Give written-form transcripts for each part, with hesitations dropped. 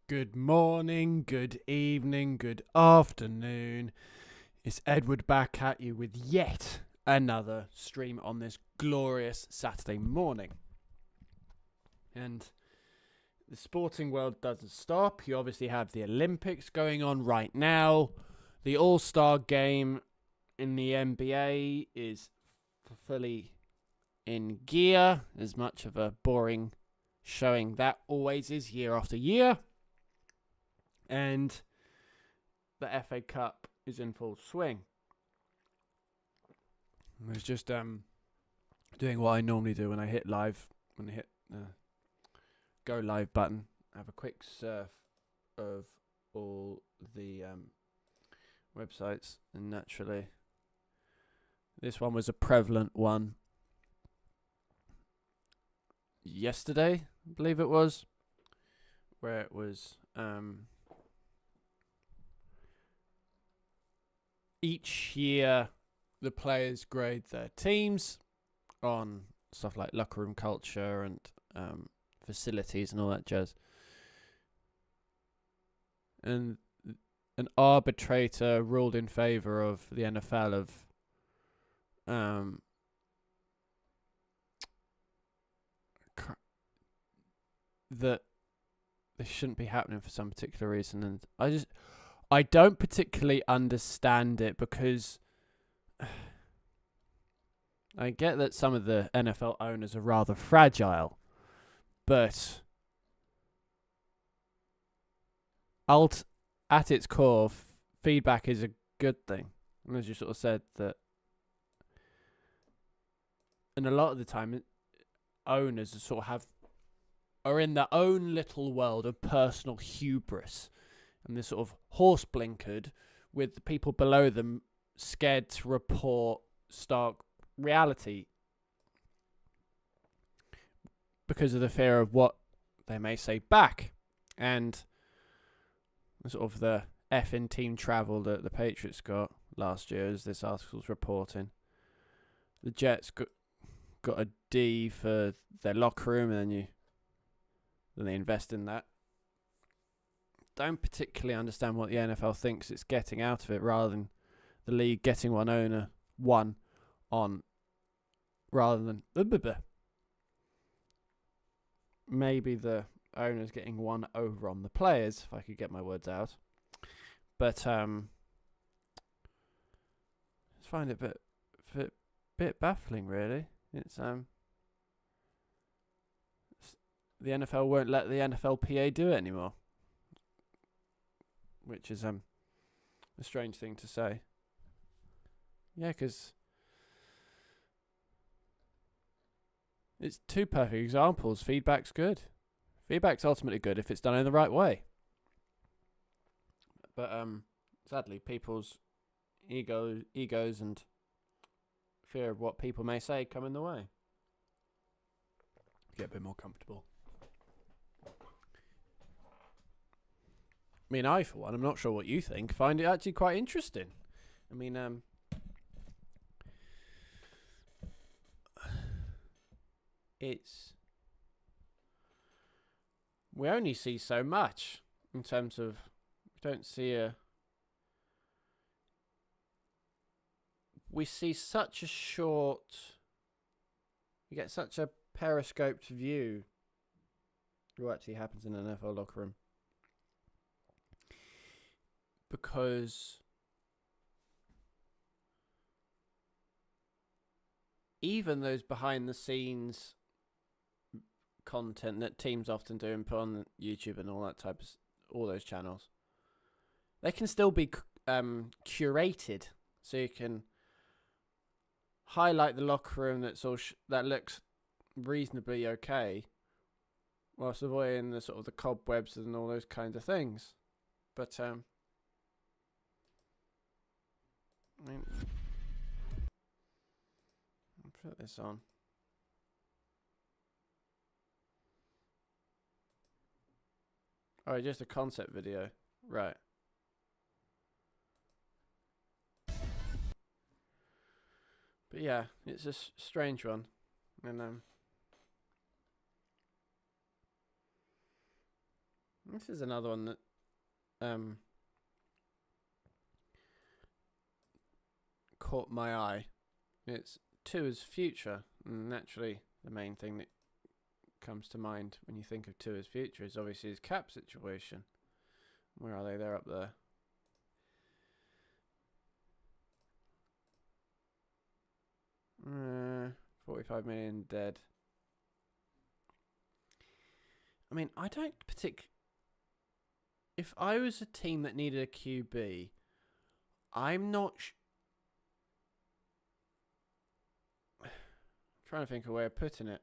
Good morning, good evening, good afternoon. It's Edward back at you with yet another stream on this glorious Saturday morning. And the sporting world doesn't stop. You obviously have the Olympics going on right now. The All-Star game in the NBA is fully in gear, as much of a boring showing that always is year after year. And the FA Cup is in full swing. I was just doing what I normally do when I hit live, when I hit the go live button. I have a quick surf of all the websites, and naturally this one was a prevalent one yesterday, I believe it was, where it was each year the players grade their teams on stuff like locker room culture and facilities and all that jazz. And an arbitrator ruled in favour of the NFL of that this shouldn't be happening for some particular reason, and I don't particularly understand it, because I get that some of the NFL owners are rather fragile, but at its core, feedback is a good thing. And as you sort of said, that, and a lot of the time, owners sort of are in their own little world of personal hubris, and they're sort of horse blinkered, with the people below them scared to report stark reality because of the fear of what they may say back. And sort of the effing team travel that the Patriots got last year, as this article's reporting. The Jets got a D for their locker room, and then they invest in that. don't particularly understand what the NFL thinks it's getting out of it, rather than the league getting one on, rather than maybe the owners getting one over on the players, if I could get my words out. But I find it a bit baffling, really. It's the NFL won't let the NFLPA do it anymore, which is a strange thing to say. Yeah, because it's two perfect examples. Feedback's good. Feedback's ultimately good if it's done in the right way. But sadly, people's egos and fear of what people may say come in the way. Get a bit more comfortable. I mean, I, for one, I'm not sure what you think, find it actually quite interesting. I mean, we only see so much in terms of, we don't see we see such a short, you get such a periscoped view of what actually happens in an NFL locker room. Because even those behind the scenes content that teams often do and put on YouTube and all that type of, all those channels, they can still be curated, so you can highlight the locker room that's all that looks reasonably okay, whilst avoiding the sort of the cobwebs and all those kinds of things. But I mean, I'll put this on. Oh, just a concept video, right? But yeah, it's a strange one, and this is another one that caught my eye. It's Tua's future, and naturally the main thing that comes to mind when you think of Tua's future is obviously his cap situation. Where are they? They're up there. $45 million dead. I mean, I don't if I was a team that needed a QB, I'm not trying to think of a way of putting it.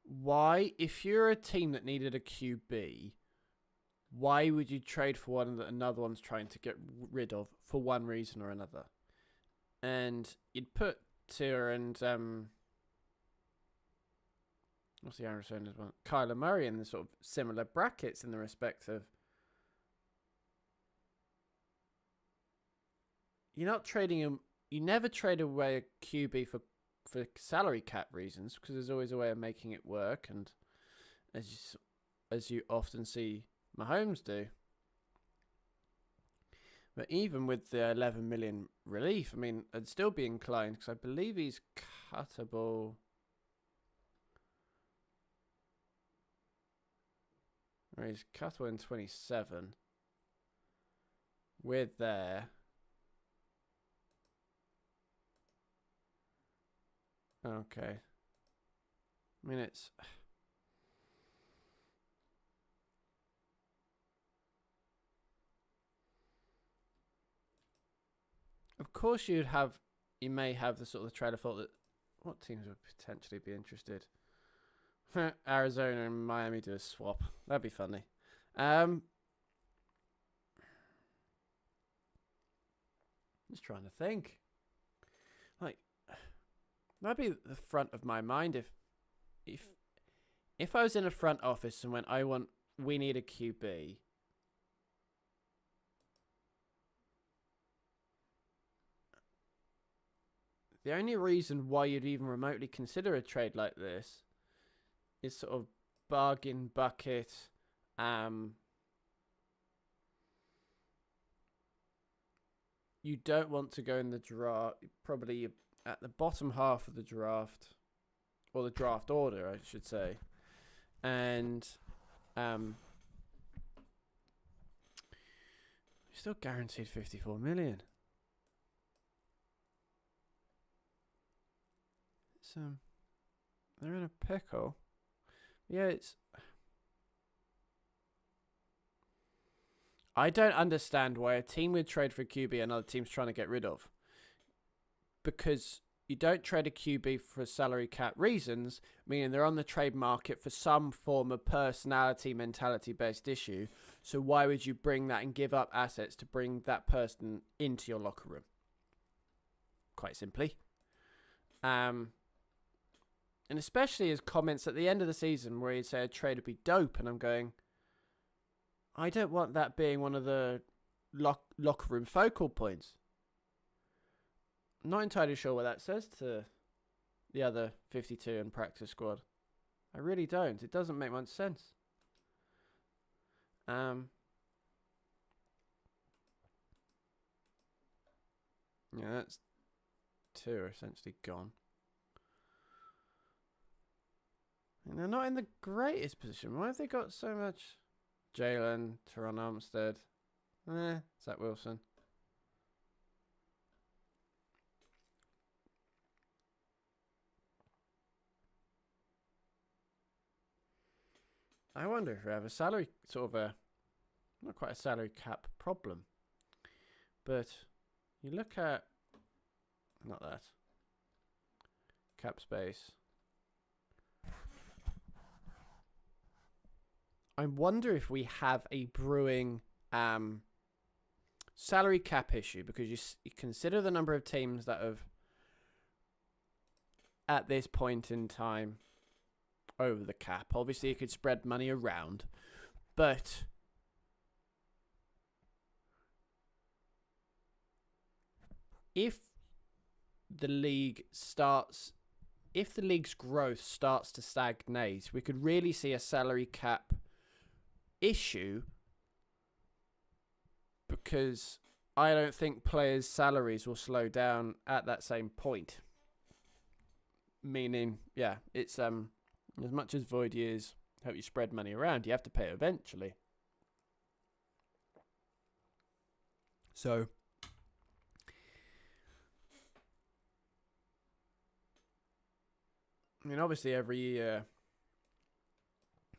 Why, if you're a team that needed a QB, why would you trade for one that another one's trying to get rid of for one reason or another? And you'd put Tua and what's the Arizona's one? Kyler Murray in the sort of similar brackets in the respect of you're not trading him. You never trade away a QB for salary cap reasons, because there's always a way of making it work, and as you often see Mahomes do. But even with the 11 million relief, I mean, I'd still be inclined, because I believe he's cuttable. Or he's cuttable in 27. We're there. Okay. I mean, it's... Of course you may have the sort of trailer thought that what teams would potentially be interested? Arizona and Miami do a swap. That'd be funny. Just trying to think. Like, that'd be the front of my mind if I was in a front office and went, we need a QB. The only reason why you'd even remotely consider a trade like this is sort of bargain bucket. You don't want to go in the draft, probably at the bottom half of the draft, or the draft order, I should say. And still guaranteed 54 million. It's they're in a pickle. Yeah, it's. I don't understand why a team would trade for a QB another team's trying to get rid of. Because you don't trade a QB for salary cap reasons, meaning they're on the trade market for some form of personality, mentality-based issue. So why would you bring that and give up assets to bring that person into your locker room? Quite simply. And especially his comments at the end of the season where he'd say a trade would be dope, and I'm going, I don't want that being one of the locker room focal points. I'm not entirely sure what that says to the other 52 in practice squad. I really don't. It doesn't make much sense. Yeah, that's 2 are essentially gone. And they're not in the greatest position. Why have they got so much? Jalen, Teron Armstead. Zach Wilson. I wonder if we have a salary, sort of a, not quite a salary cap problem. But you look at, not that, cap space. I wonder if we have a brewing salary cap issue, because you consider the number of teams that have, at this point in time, over the cap. Obviously, you could spread money around, but if the league's growth starts to stagnate, we could really see a salary cap issue, because I don't think players' salaries will slow down at that same point. Meaning, yeah, it's as much as void years help you spread money around, you have to pay it eventually. So I mean, obviously every year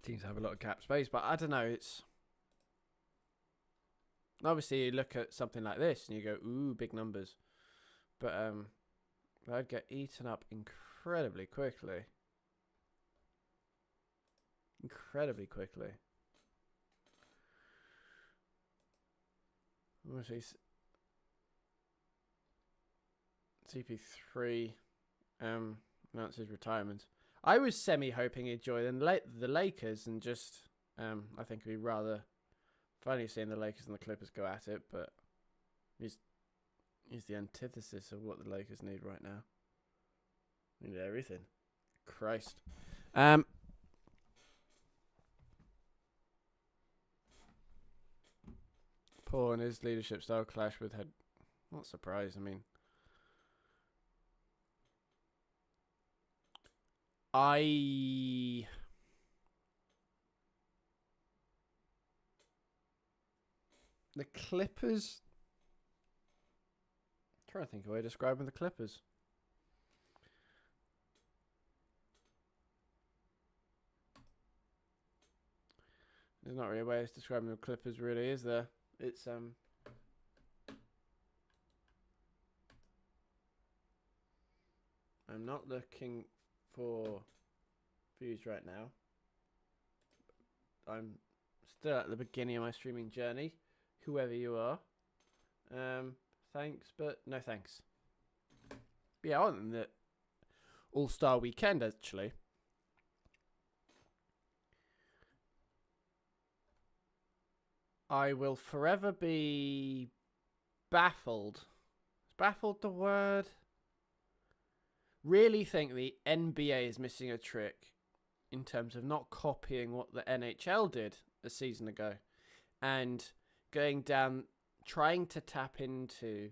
teams have a lot of cap space, but I don't know, it's obviously you look at something like this and you go, ooh, big numbers. But they'd get eaten up incredibly quickly. Incredibly quickly. Obviously, CP3 announces retirement. I was semi-hoping he'd join the Lakers and just, I think we'd rather finally seeing the Lakers and the Clippers go at it, but he's the antithesis of what the Lakers need right now. They need everything. Christ. Paul and his leadership style clash with head. Not surprised. I mean, the Clippers. I'm trying to think of a way of describing the Clippers. There's not really a way of describing the Clippers, really, is there? It's I'm not looking for views right now. I'm still at the beginning of my streaming journey, whoever you are. Thanks, but no thanks. But yeah, on the All-Star weekend, actually. I will forever be baffled. Is baffled the word? really think the NBA is missing a trick in terms of not copying what the NHL did a season ago and going down, trying to tap into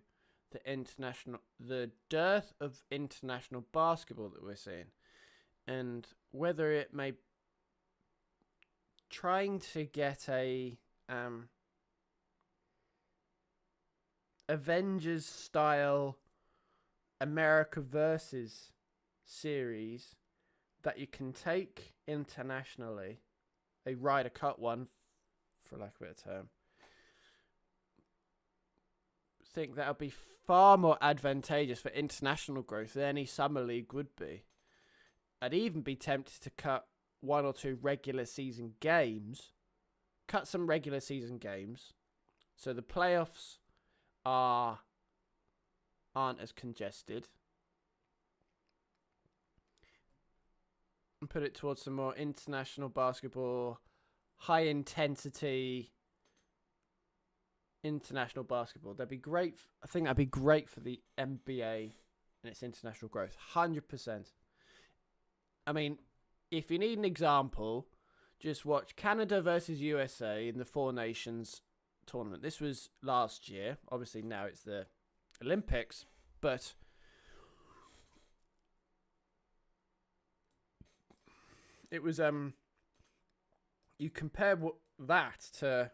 the dearth of international basketball that we're seeing, and whether it may trying to get a Avengers style America versus series that you can take internationally, a Ryder Cup one, for lack of a better term. Think that would be far more advantageous for international growth than any summer league would be. I'd even be tempted to cut one or two regular season games, cut some regular season games, so the playoffs aren't as congested, and put it towards some more international basketball, high intensity international basketball. That'd be great. I think that'd be great for the NBA and its international growth. 100%. I mean, if you need an example, just watch Canada versus USA in the Four Nations tournament. This was last year. Obviously now it's the Olympics, but it was you compare that to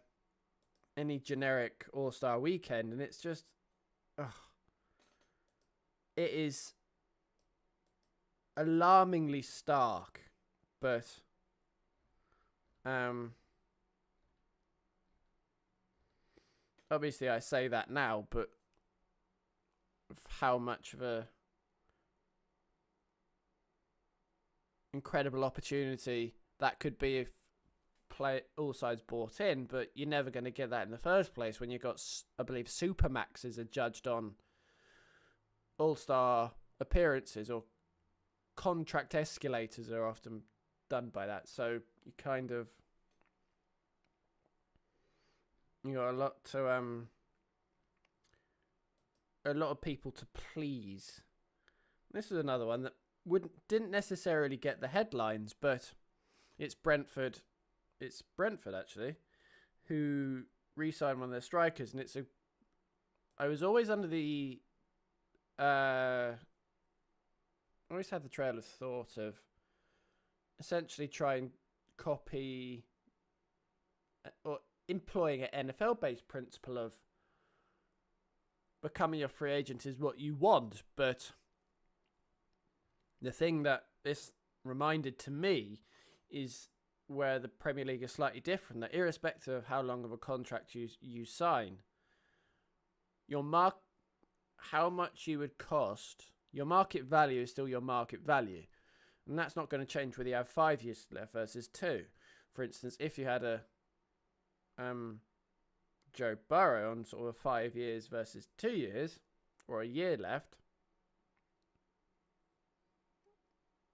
any generic All-Star weekend, and it's just it is alarmingly stark. But obviously I say that now, but how much of a incredible opportunity that could be if all sides bought in, but you're never going to get that in the first place when you've got, I believe, Supermaxes are judged on all-star appearances, or contract escalators are often done by that. So you kind of, you got a lot of people to please. This is another one that didn't necessarily get the headlines, but it's Brentford. It's Brentford actually, who re-signed one of their strikers, and I was always under the I always had the trail of thought of essentially try and copy or employing an NFL-based principle of becoming a free agent is what you want, but the thing that this reminded to me is where the Premier League is slightly different, that irrespective of how long of a contract you sign, how much you would cost, your market value is still your market value. And that's not going to change whether you have 5 years left versus 2. For instance, if you had a Joe Burrow on sort of 5 years versus 2 years, or a year left,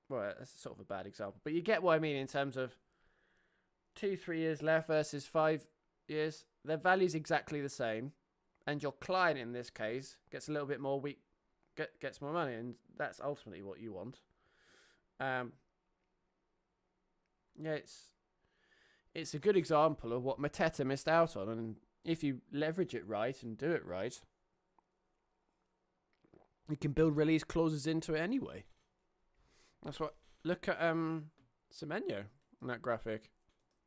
well, that's sort of a bad example, but you get what I mean in terms of 2-3 years left versus 5 years, their value is exactly the same, and your client in this case gets a little bit more gets more money, and that's ultimately what you want. Yeah, it's a good example of what Mateta missed out on, and if you leverage it right and do it right, you can build release clauses into it anyway. That's what. Look at Semenyo in that graphic.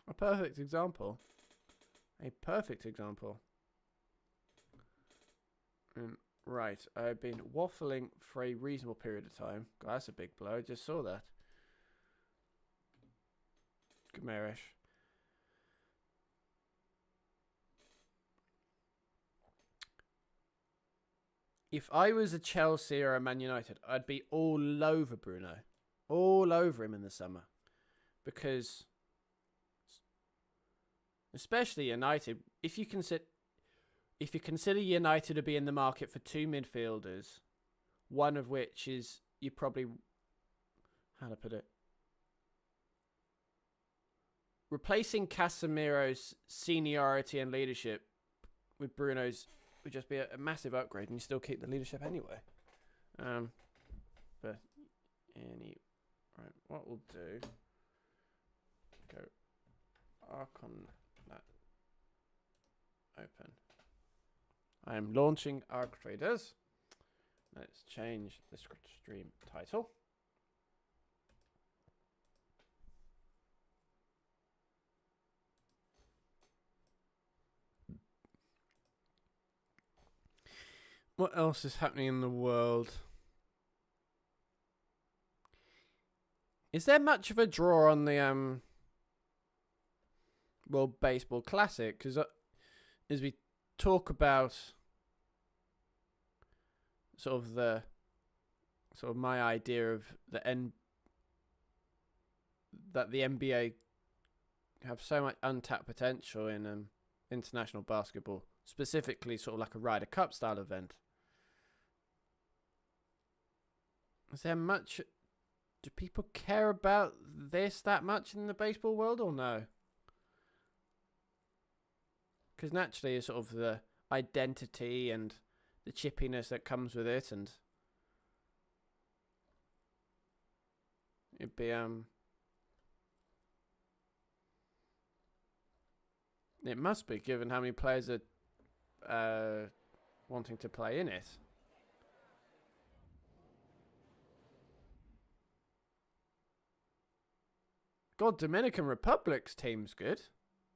A perfect example. A perfect example. Right, I've been waffling for a reasonable period of time. God, that's a big blow. I just saw that. Gamerish. If I was a Chelsea or a Man United, I'd be all over Bruno. All over him in the summer. Because, especially United, if you consider United to be in the market for 2 midfielders, one of which is, you probably, how to put it, replacing Casemiro's seniority and leadership with Bruno's would just be a massive upgrade, and you still keep the leadership anyway. But any. Right, what we'll do. Go Archon that open. I am launching Arc Traders. Let's change the stream title. What else is happening in the world? Is there much of a draw on the World Baseball Classic? Because as we talk about sort of my idea of the that the NBA have so much untapped potential in international basketball, specifically sort of like a Ryder Cup style event. Is there much? Do people care about this that much in the baseball world or no? Because naturally, it's sort of the identity and the chippiness that comes with it, and it'd be it must be, given how many players are wanting to play in it. God, Dominican Republic's team's good.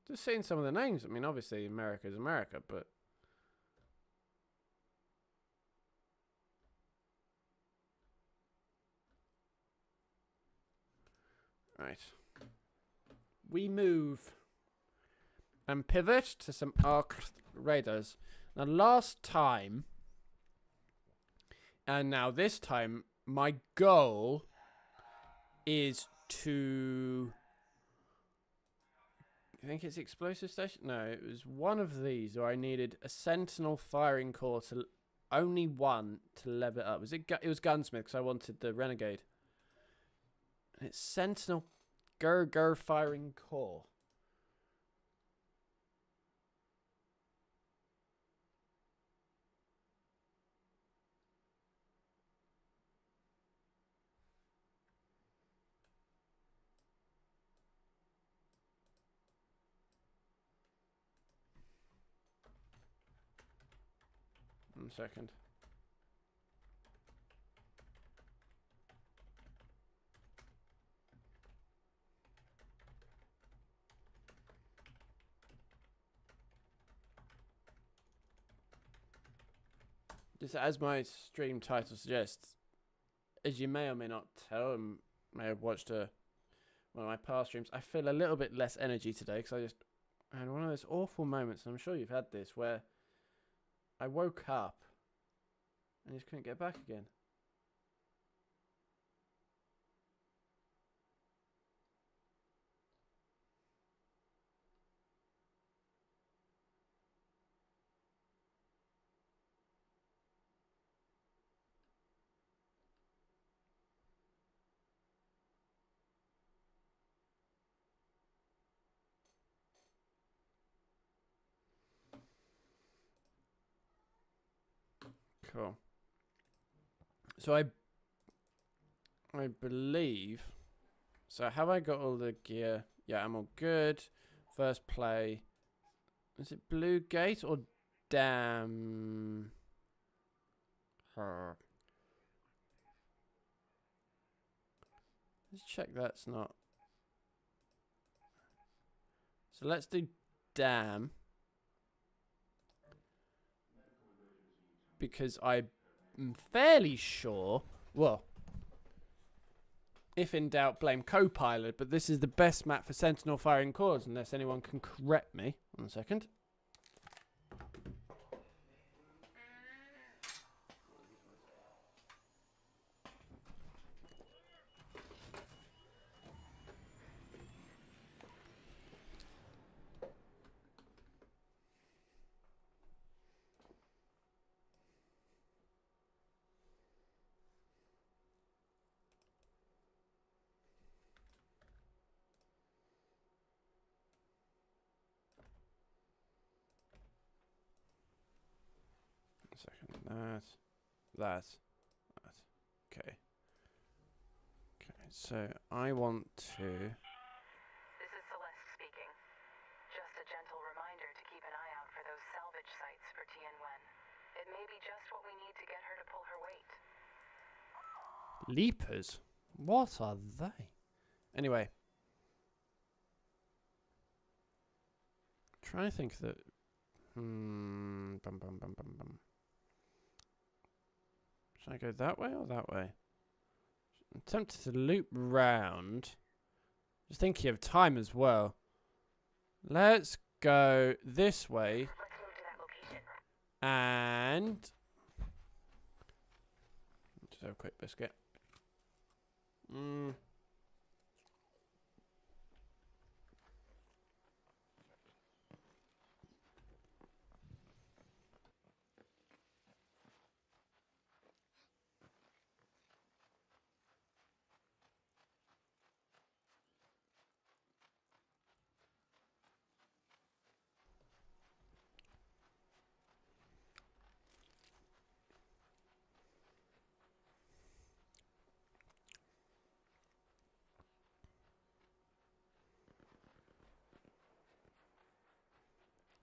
Just seeing some of the names. I mean, obviously America's America, but right. We move and pivot to some Arc Raiders. Now, last time, and now this time, my goal is to... I think it's Explosive Station? No, it was one of these where I needed a Sentinel firing core to... Only one to level it up. It was Gunsmith because I wanted the Renegade. And it's Sentinel Gur firing core. One second. Just as my stream title suggests, as you may or may not tell, and may have watched one of my past streams, I feel a little bit less energy today because I just had one of those awful moments, and I'm sure you've had this, where I woke up and just couldn't get back again. Cool. So I believe. So have I got all the gear? Yeah, I'm all good. First play. Is it Blue Gate or Dam? Let's check that's not. So let's do Dam. Because I'm fairly sure, well, if in doubt, blame Copilot, but this is the best map for Sentinel firing cores, unless anyone can correct me. 1 second. Second, that. Okay. So I want to. This is Celeste speaking. Just a gentle reminder to keep an eye out for those salvage sites for Tien Wen. It may be just what we need to get her to pull her weight. Leapers? What are they? Anyway. Trying to think that. Bum, bum, bum, bum, bum. Should I go that way or that way? I'm tempted to loop round. Just thinking of time as well. Let's go this way. Let's move to that location. And just have a quick biscuit.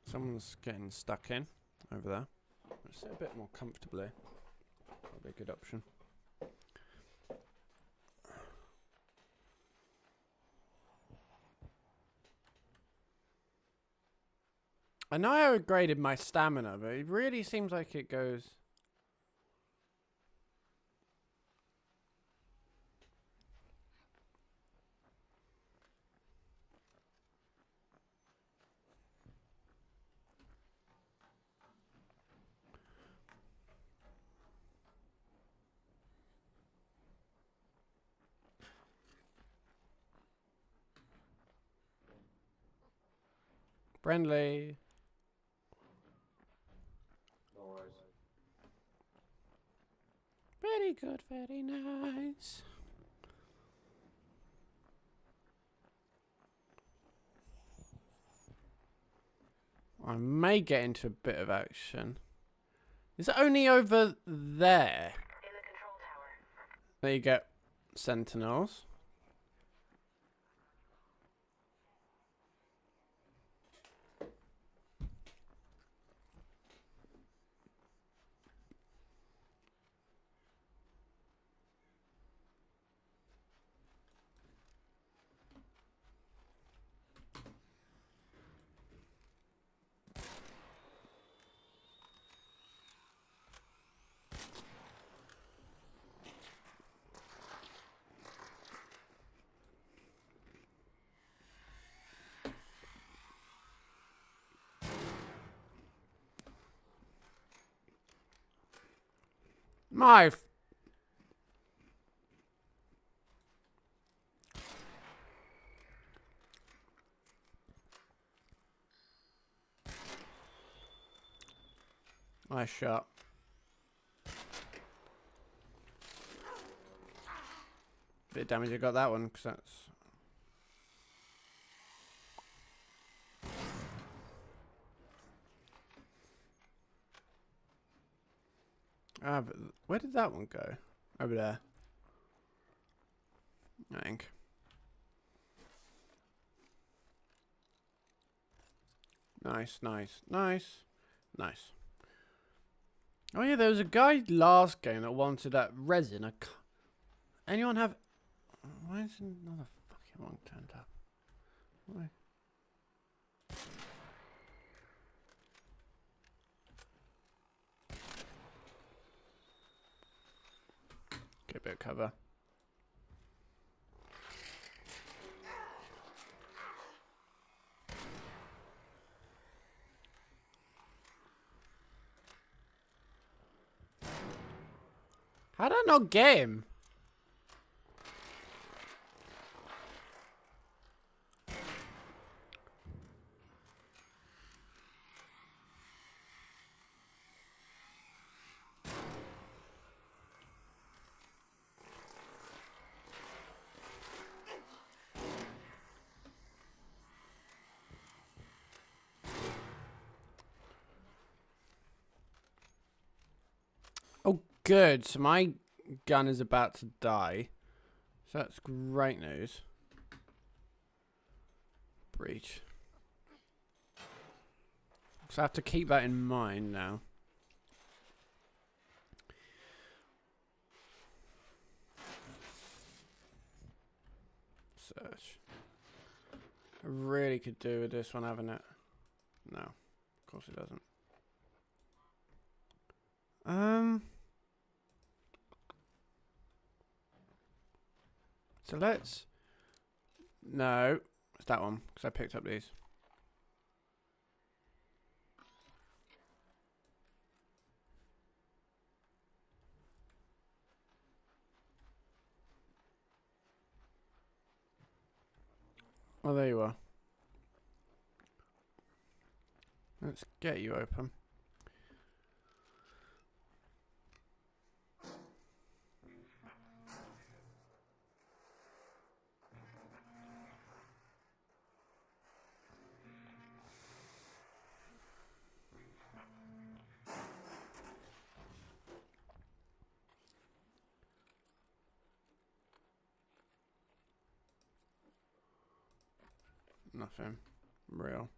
Someone's getting stuck in over there. Let's sit a bit more comfortably. Probably a good option. I know I upgraded my stamina, but it really seems like it goes. Friendly. No worries. Very good, very nice. I may get into a bit of action. Is it only over there In the control tower. that you get sentinels? Nice shot. Bit of damage I got that one, because that's... Ah, but where did that one go? Over there. I think. Nice, nice, nice, nice. Oh yeah, there was a guy last game that wanted that resin. Anyone have... Why is another fucking one turned up? Why? Get a bit of cover. How did I not get him? Oh, good. So my gun is about to die. So that's great news. Breach. So I have to keep that in mind now. Search. I really could do with this one, haven't it? No, of course it doesn't. So let's... No, it's that one, because I picked up these. Oh, there you are. Let's get you open. Nothing real.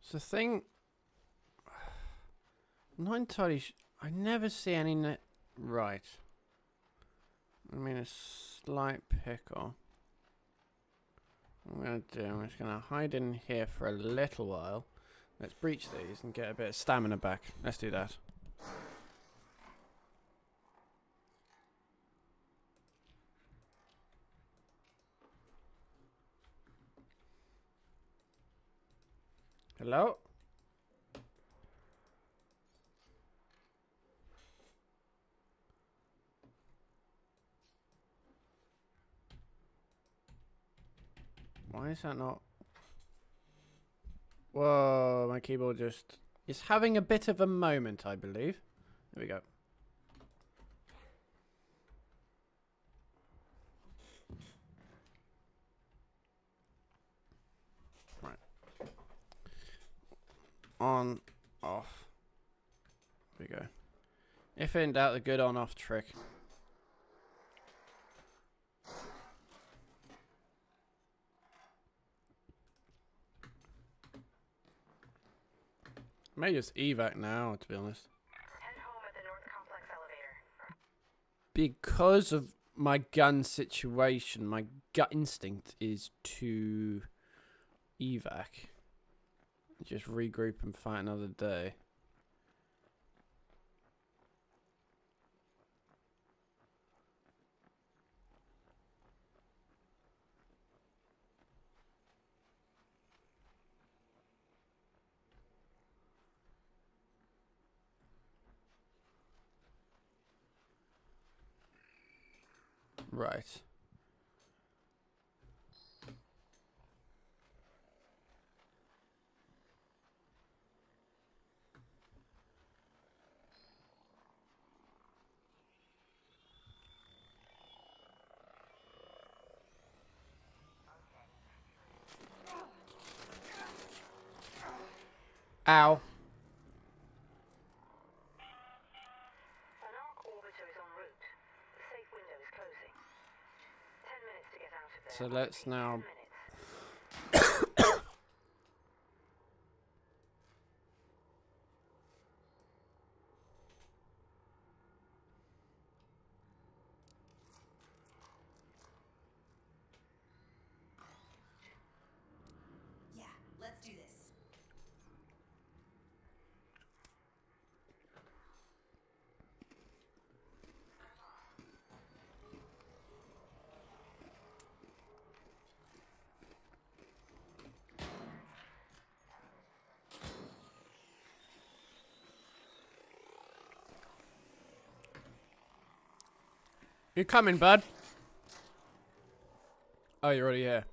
So the thing, I'm not entirely I never see any right. I mean, a slight pickle. What I'm going to do, I'm just going to hide in here for a little while. Let's breach these and get a bit of stamina back. Let's do that. Hello? Why is that not... Whoa, my keyboard just is having a bit of a moment, I believe. There we go. Right. On, off. There we go. If in doubt, the good on-off trick. May just evac now, to be honest. Head home at the North Complex elevator. Because of my gun situation, my gut instinct is to evac. Just regroup and fight another day. Right. Ow. An arc orbiter is en route. The safe window is closing. 10 minutes to get out of there. So let's now... 10 minutes. Yeah, let's do this. You coming, bud? Oh, you're already here.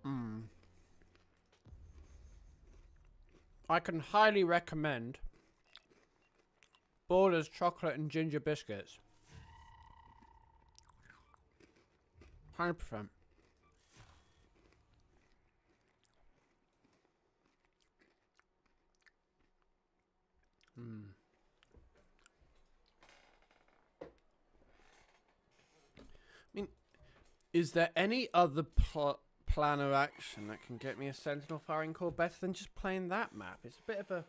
Hmm. I can highly recommend Borders chocolate and ginger biscuits. 100%. I mean, is there any other plan of action that can get me a Sentinel firing core better than just playing that map? It's a bit of a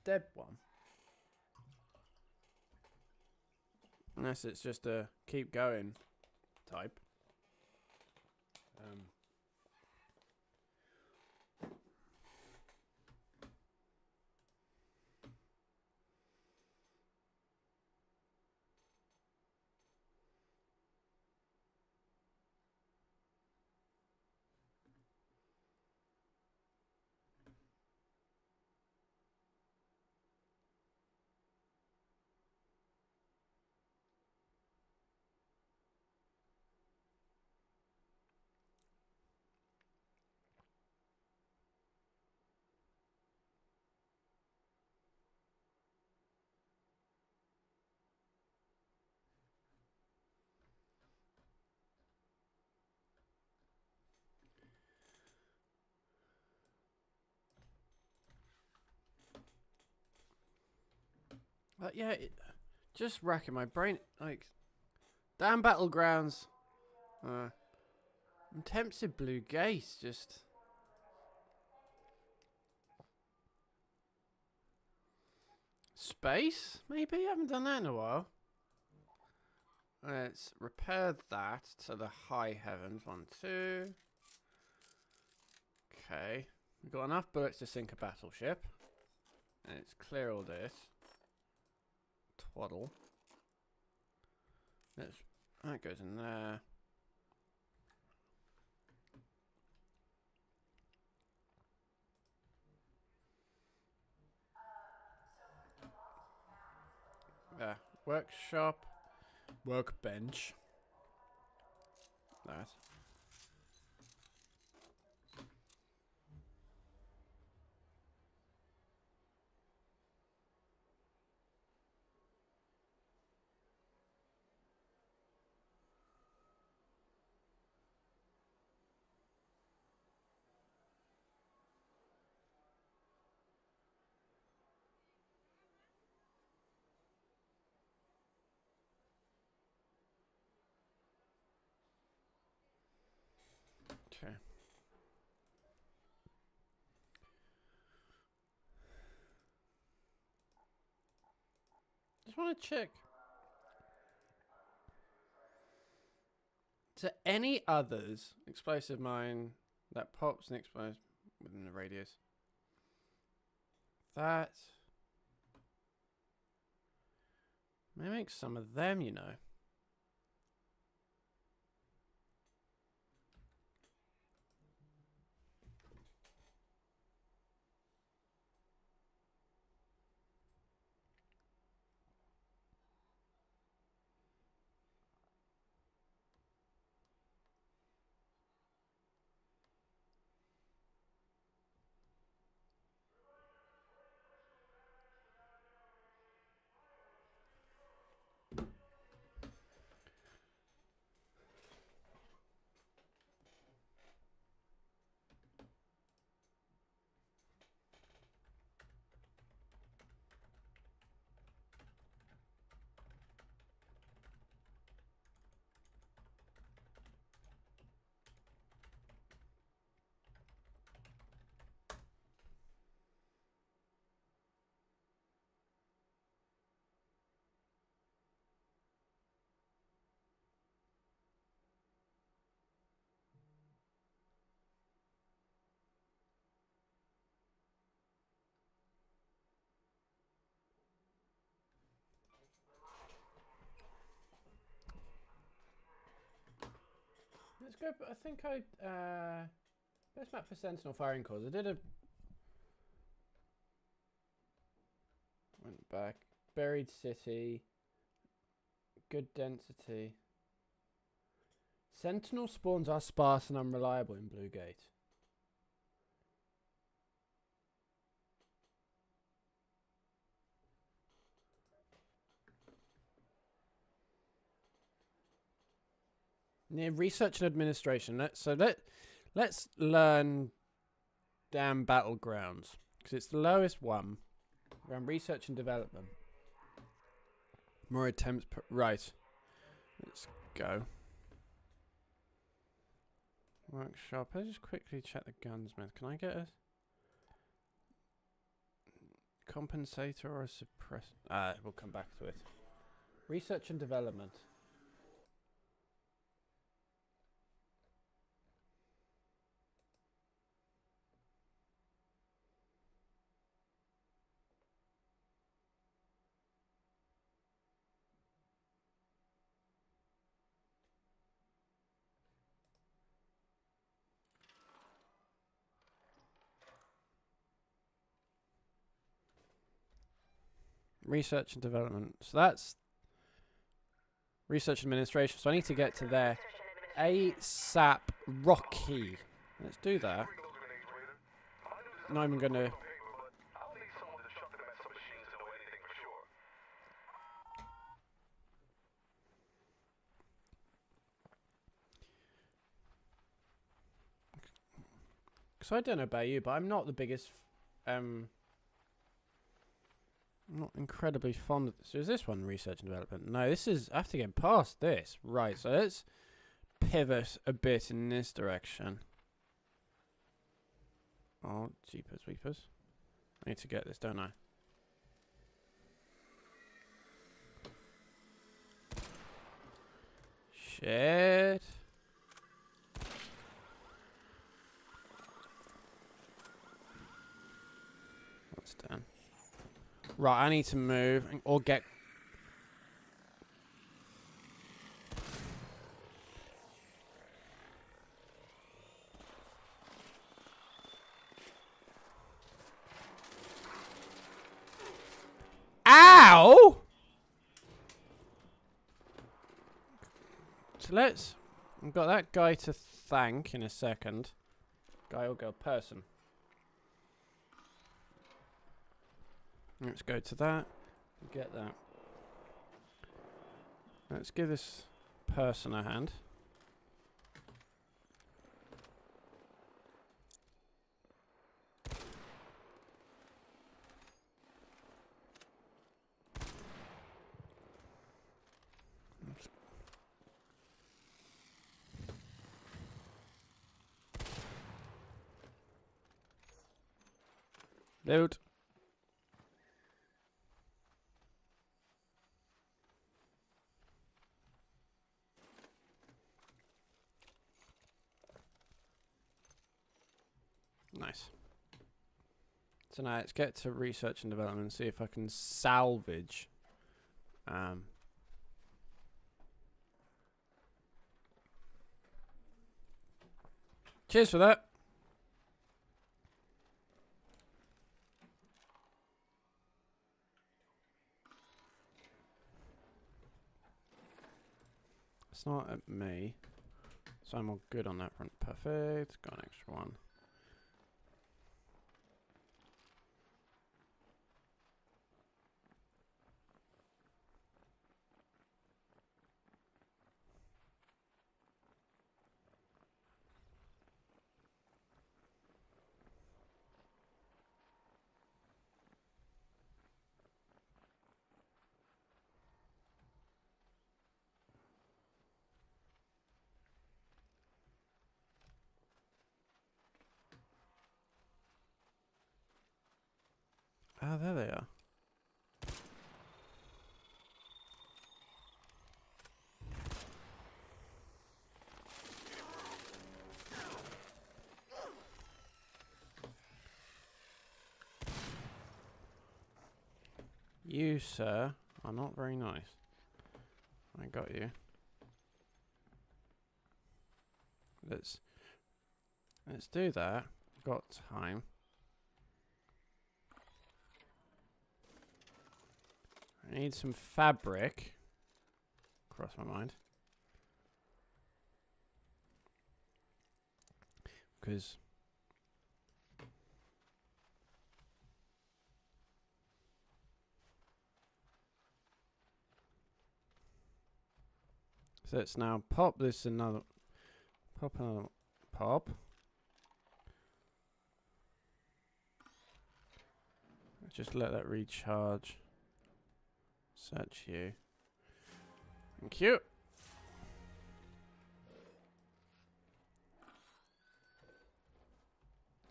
dead one. Unless it's just a keep going type. But yeah, just racking my brain. Like, damn Battlegrounds. I'm tempted Blue Gates, just... Space? Maybe? I haven't done that in a while. Let's repair that to the high heavens. 1, 2. Okay. We've got enough bullets to sink a battleship. And let's clear all this. Twaddle. That goes in there. Workshop. Workbench. That. Okay. Just want to check. Is there any others explosive mine that pops and explodes within the radius? That may make some of them, you know. Let's go. I think best map for Sentinel firing cores. I did a went back. Buried city. Good density. Sentinel spawns are sparse and unreliable in Blue Gate. Yeah, research and administration. Let's learn damn battlegrounds because it's the lowest one. Around research and development. More attempts per right. Let's go. Workshop. Let's just quickly check the gunsmith. Can I get a compensator or a suppressor? We'll come back to it. Research and development. Research and development. So that's research administration. So I need to get to there. ASAP Rocky. Let's do that. Not even gonna. Because I don't know about you, but I'm not the biggest. I'm not incredibly fond of this. So is this one research and development? No, this is. I have to get past this. Right, so let's pivot a bit in this direction. Oh, jeepers weepers. I need to get this, don't I? Shit. That's done. Right, I need to move or get. Ow! So let's. I've got that guy to thank in a second. Guy or girl? Person. Let's go to that. Get that. Let's give this person a hand. Loot. Nice. So now let's get to research and development and see if I can salvage. Cheers for that. It's not at me. So I'm all good on that front. Perfect. Got an extra one. Ah, there they are. You, sir, are not very nice. I got you. Let's do that. Got time. I need some fabric. Cross my mind. Because So let's now pop this another. Pop another. Pop. Just let that recharge. Search you. Thank you.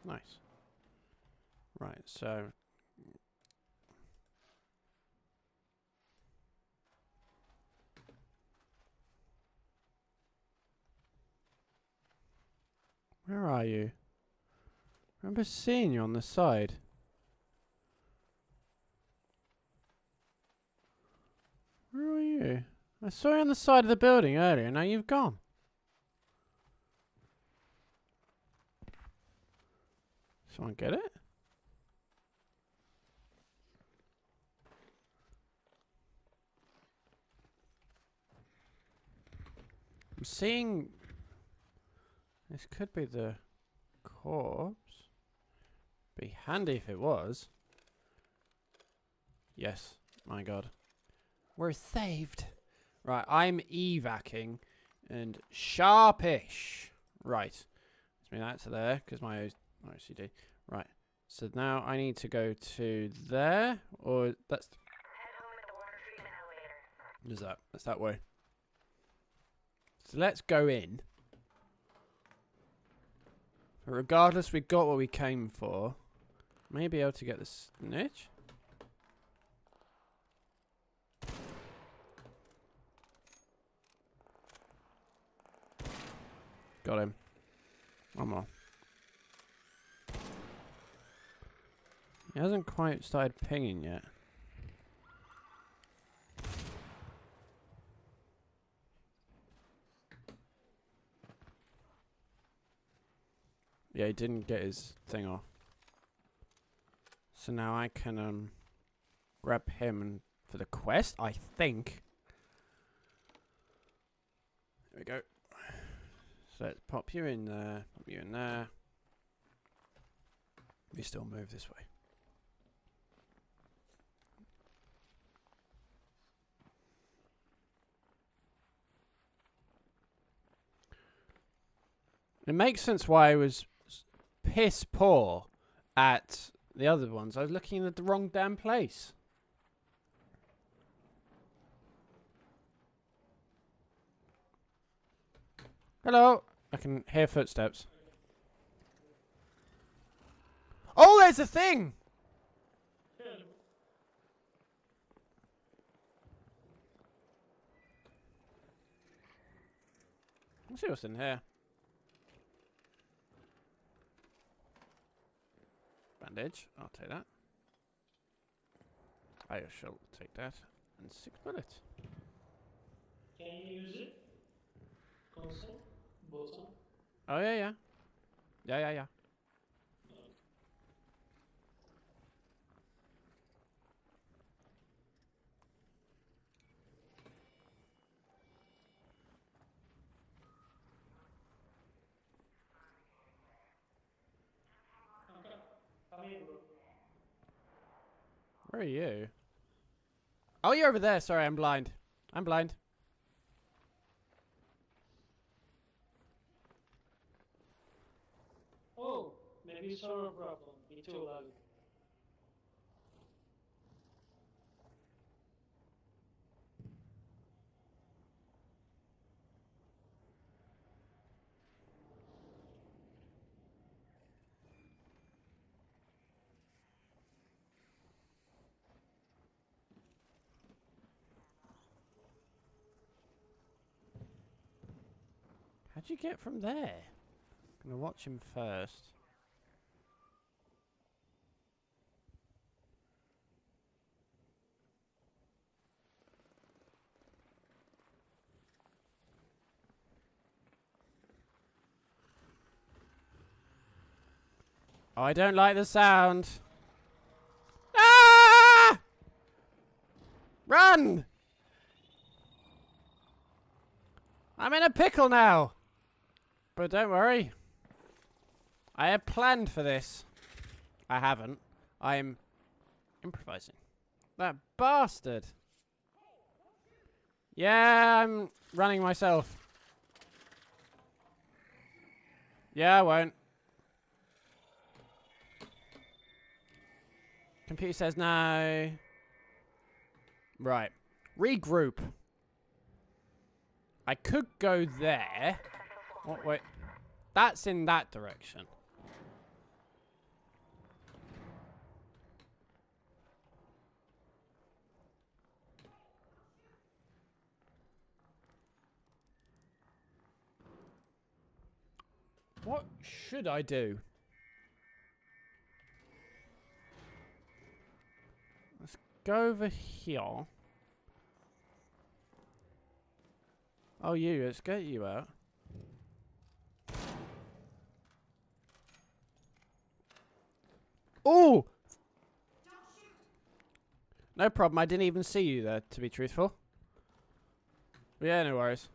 Nice. Right, so where are you? I remember seeing you on the side. Where are you? I saw you on the side of the building earlier, now you've gone. Someone get it? I'm seeing... This could be the corpse. Be handy if it was. Yes. My god. We're saved. Right, I'm evacing and sharpish. Right. Let's move that to there because my OCD. Right. So now I need to go to there, or that's... Head home in the water treatment elevator. Is that? That's that way. So let's go in. But regardless, we got what we came for. May be able to get the snitch. Got him. One more. He hasn't quite started pinging yet. Yeah, he didn't get his thing off. So now I can grab him and for the quest, I think. There we go. So let's pop you in there, pop you in there. We still move this way. It makes sense why I was piss poor at the other ones. I was looking at the wrong damn place. Hello. I can hear footsteps. Oh, there's a thing! Let's see what's in here. Bandage. I'll take that. I shall take that. And 6 bullets. Can you use it? Console? Button? Oh, yeah, yeah. Yeah, yeah, yeah. Okay. Come here, bro. Where are you? Oh, you're over there. Sorry, I'm blind. I'm blind. Oh, maybe you saw a problem. Me too, lad. How'd you get from there? I'm gonna watch him first. Oh, I don't like the sound. Ah! Run! I'm in a pickle now. But don't worry. I had planned for this. I haven't. I'm improvising. That bastard. Yeah, I'm running myself. Yeah, I won't. Computer says no. Right. Regroup. I could go there. Oh, wait. That's in that direction. What should I do? Let's go over here. Oh, let's get you out. Oh! No problem, I didn't even see you there, to be truthful. Yeah, no worries.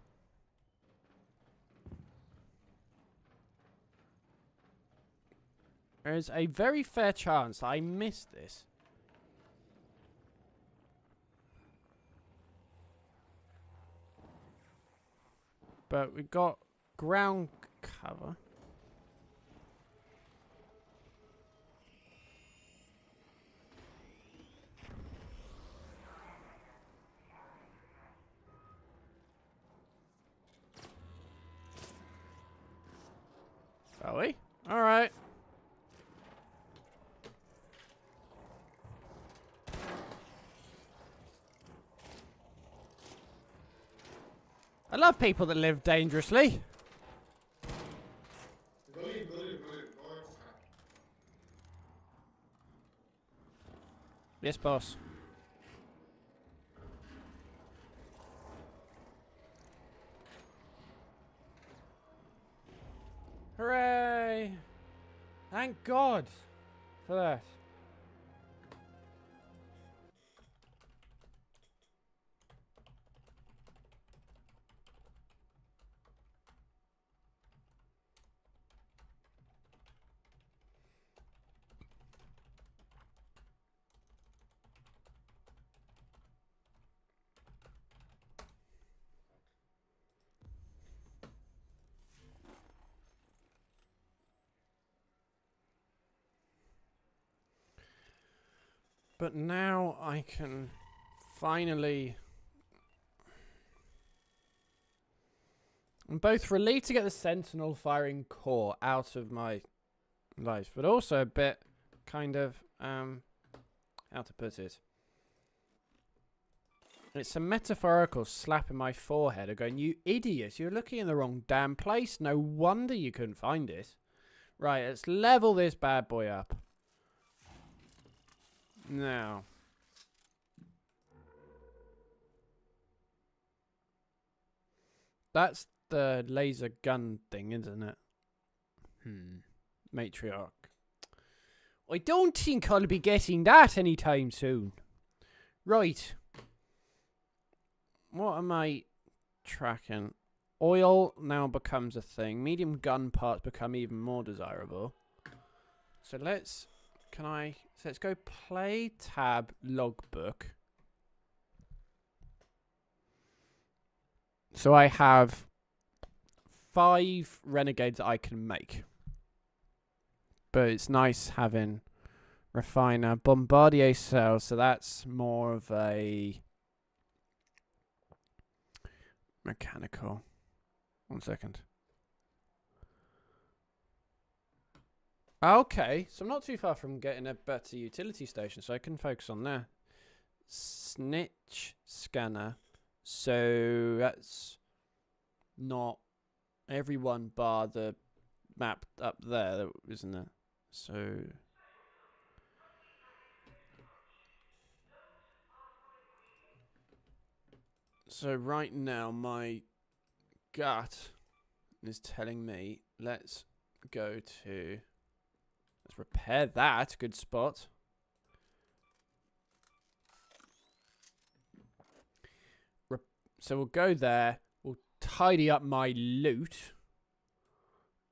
There's a very fair chance I missed this. But we got ground cover. Are we? Alright. I love people that live dangerously. Yes, boss. Hooray! Thank God for that. But now I can finally... I'm both relieved to get the Sentinel firing core out of my life, but also a bit kind of, how to put it? It's a metaphorical slap in my forehead of going, you idiot, you're looking in the wrong damn place. No wonder you couldn't find it. Right, let's level this bad boy up. Now. That's the laser gun thing, isn't it? Matriarch. I don't think I'll be getting that anytime soon. Right. What am I tracking? Oil now becomes a thing. Medium gun parts become even more desirable. So let's go play tab logbook. So I have 5 renegades that I can make. But it's nice having refiner bombardier cells, so that's more of a mechanical. 1 second. Okay, so I'm not too far from getting a better utility station, so I can focus on there. Snitch scanner. So that's not everyone bar the map up there, isn't it? So right now my gut is telling me let's repair that. Good spot. So we'll go there. We'll tidy up my loot.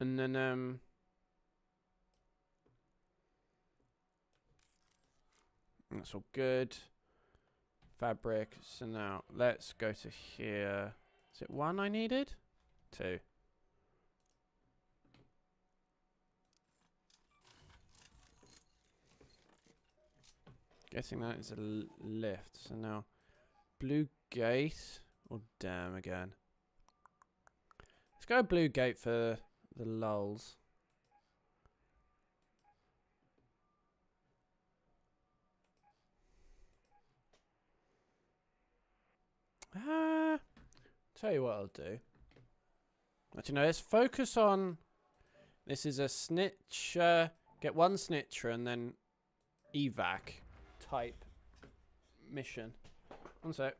And then, that's all good. fabric. So now let's go to here. Is it 1 I needed? 2. Guessing that is a lift. So now blue gate or dam again. Let's go blue gate for the lulls. Tell you what I'll do. Actually, no, let's focus on... This is a snitch... get 1 snitcher and then evac type mission. 1 sec.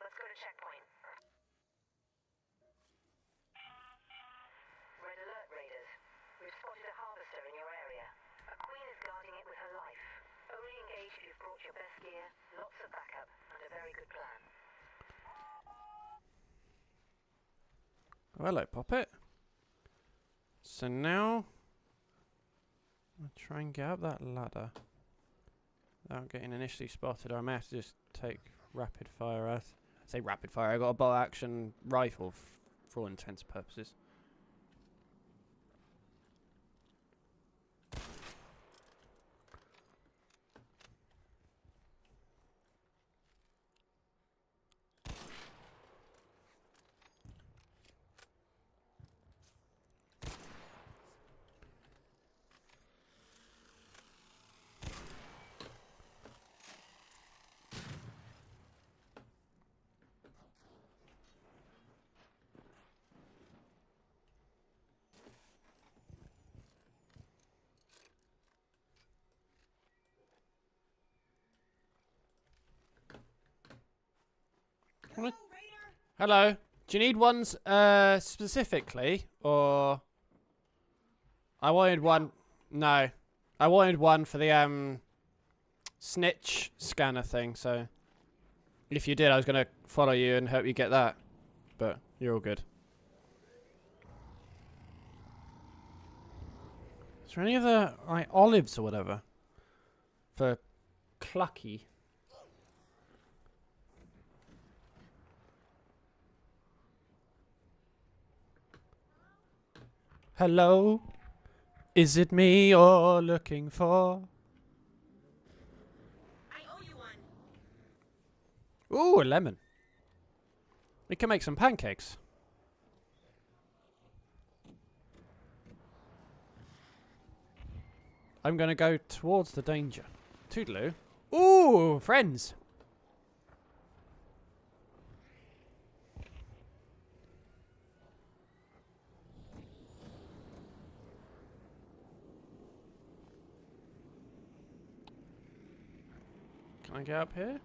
Let's go to checkpoint. Red alert, Raiders. We've spotted a harvester in your area. A queen is guarding it with her life. Only engage if you've brought your best gear, lots of backup, and a very good plan. Oh, hello, Poppet. So now... I'll try and get up that ladder without getting initially spotted, or I may have to just take rapid fire out. I say rapid fire, I got a bolt action rifle for all intents and purposes. Hello. Do you need ones specifically, or I wanted one? No, I wanted one for the snitch scanner thing. So if you did, I was gonna follow you and help you get that, but you're all good. Is there any other like olives or whatever for Clucky? Hello, is it me you're looking for? I owe you one. Ooh, a lemon. We can make some pancakes. I'm gonna go towards the danger. Toodaloo. Ooh, friends. Can I get up here?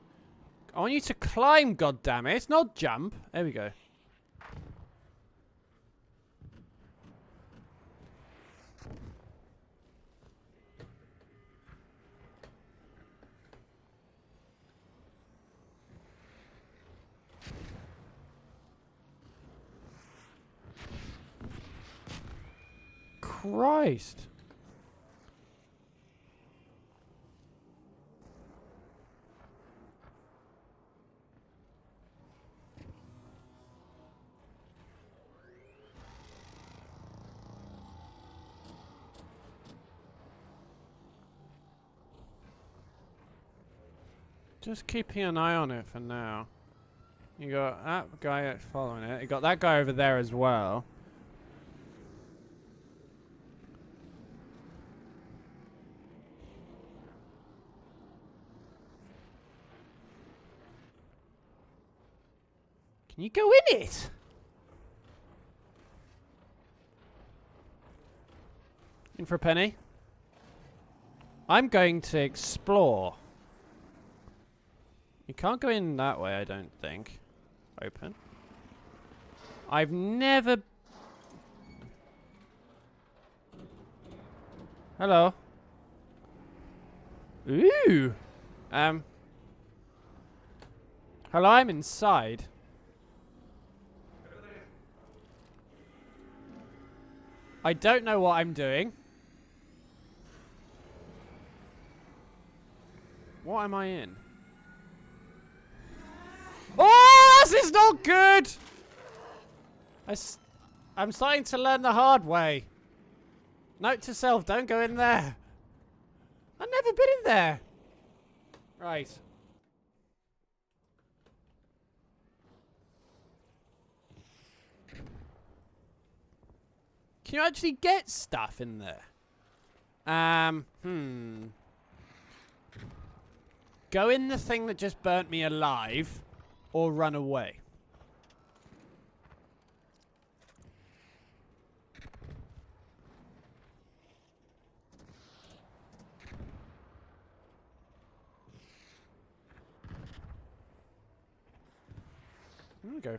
I want you to climb, goddammit, not jump. There we go. Christ. Just keeping an eye on it for now. You got that guy following it. You got that guy over there as well. Can you go in it? In for a penny. I'm going to explore. You can't go in that way, I don't think. Open. I've never... Hello. Ooh. Hello, I'm inside. I don't know what I'm doing. What am I in? Oh, this is not good! I'm starting to learn the hard way. Note to self, don't go in there. I've never been in there. Right. Can you actually get stuff in there? Go in the thing that just burnt me alive, or run away. There we go.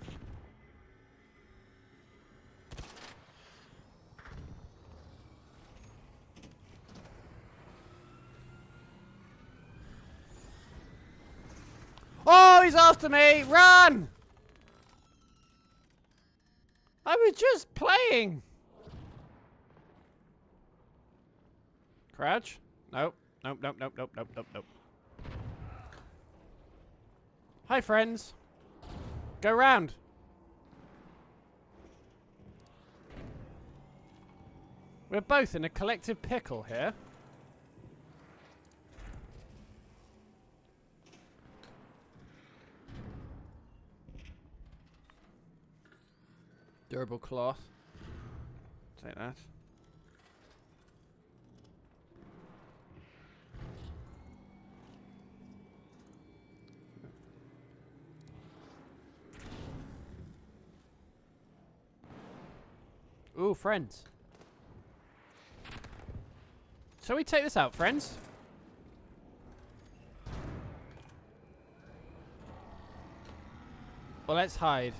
Oh, he's after me! Run! I was just playing. Crouch? Nope. Nope, nope, nope, nope, nope, nope, nope. Hi, friends. Go round. We're both in a collective pickle here. Durable cloth. Take that. Ooh, friends. Shall we take this out, friends? Well, let's hide.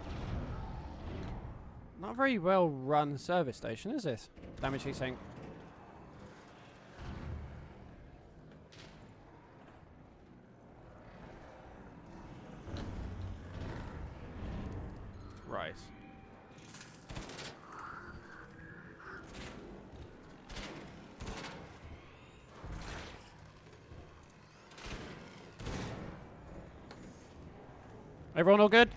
Not a very well run service station, is this? Damage heatsink. Right. Everyone all good?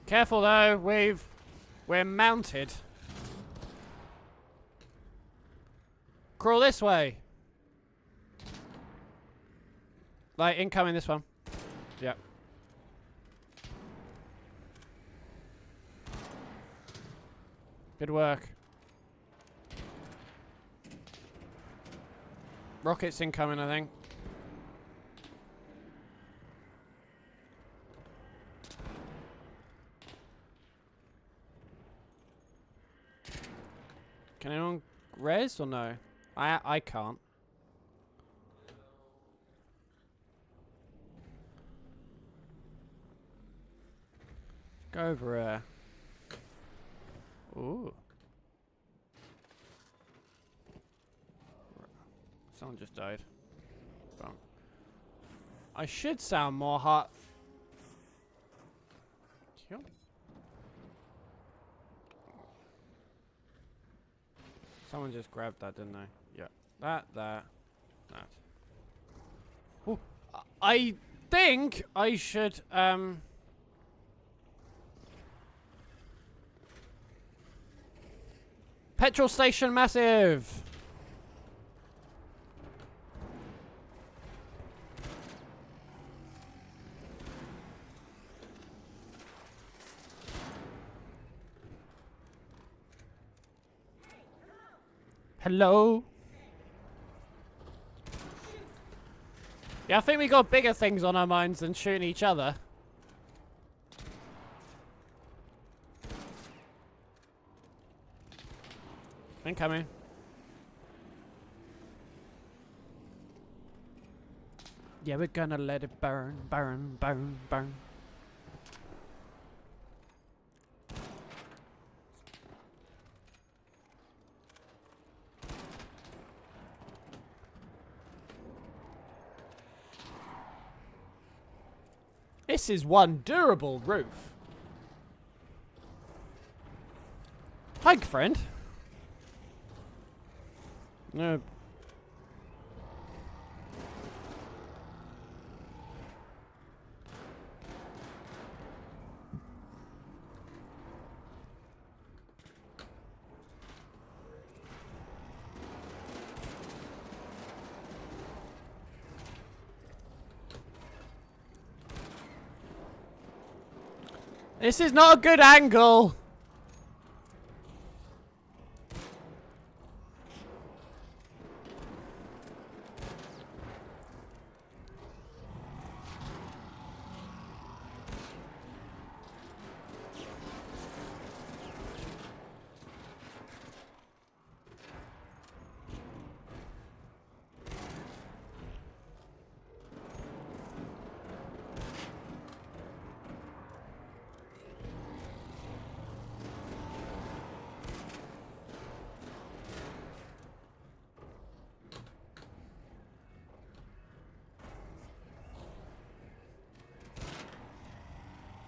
Careful though, we're mounted. Crawl this way. Like incoming this one. Yep. Good work. Rockets incoming, I think. Can anyone res or no? I can't. Go over here. Ooh. Someone just died. Boom. I should sound more hot. Kill. Someone just grabbed that, didn't they? Yeah. That. Ooh. I think I should, petrol station massive! Hello? Yeah, I think we got bigger things on our minds than shooting each other. Incoming. Yeah, we're gonna let it burn, burn, burn, burn. This is one durable roof. Hi, friend. No. This is not a good angle.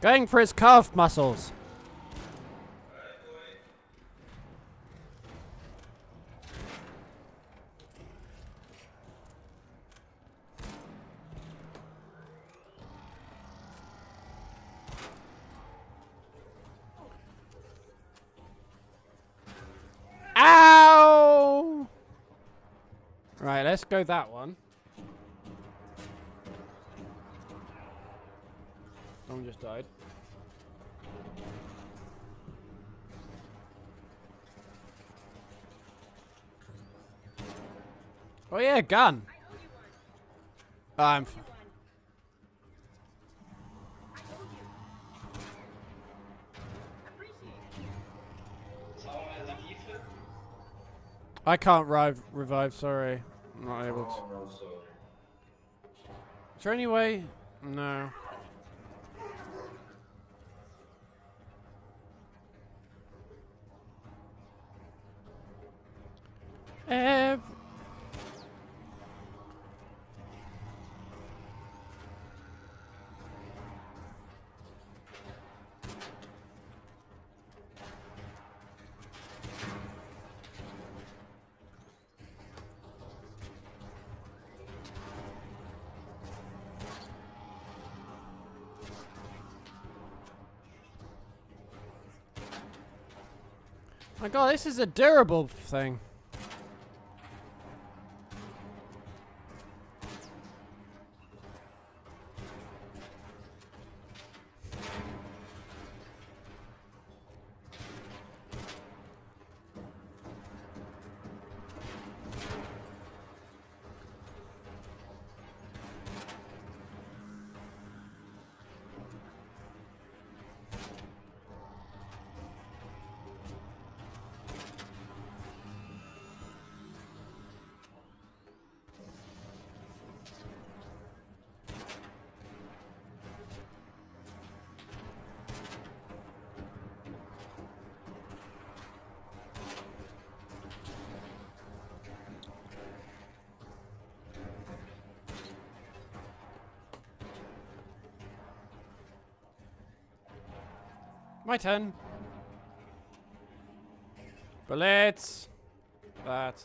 Going for his calf muscles. Ow! Right, let's go that one. Someone just died. Oh yeah, gun. I'm. I can't revive. Sorry, I'm not able to. Oh, no, sorry. Is there any way? No. My god, this is a durable thing. My turn. Bullets. That.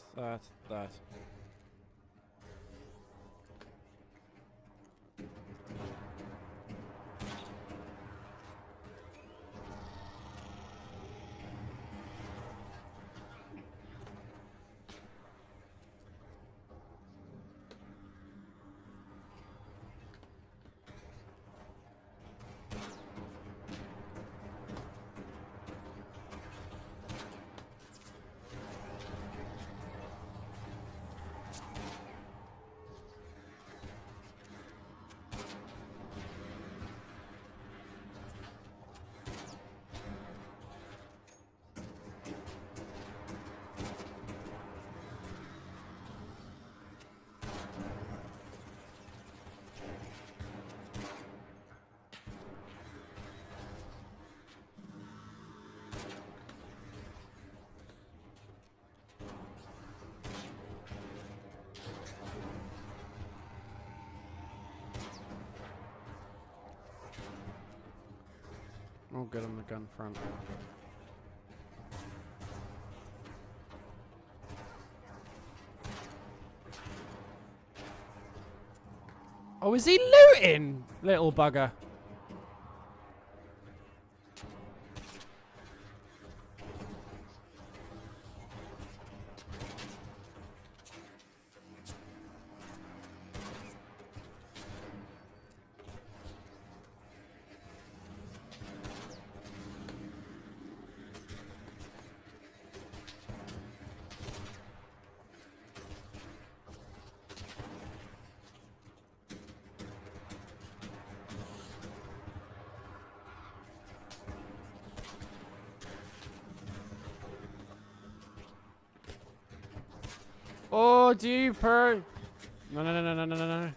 All good on the gun front. Oh, is he looting, little bugger? Oh, deeper. No, no, no, no, no, no, no, no.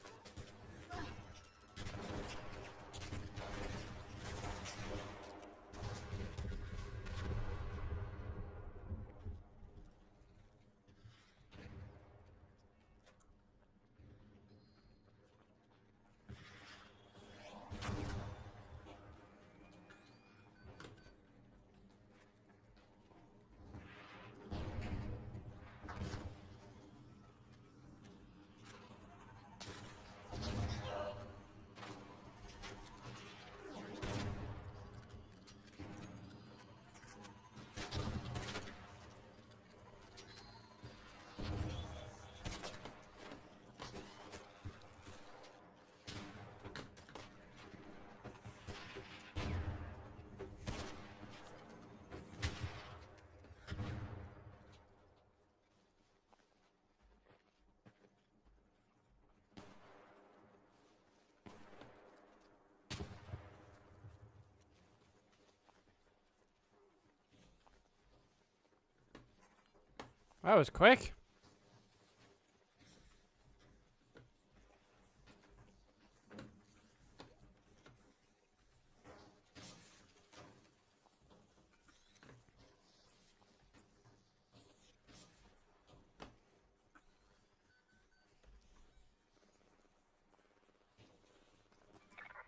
That was quick.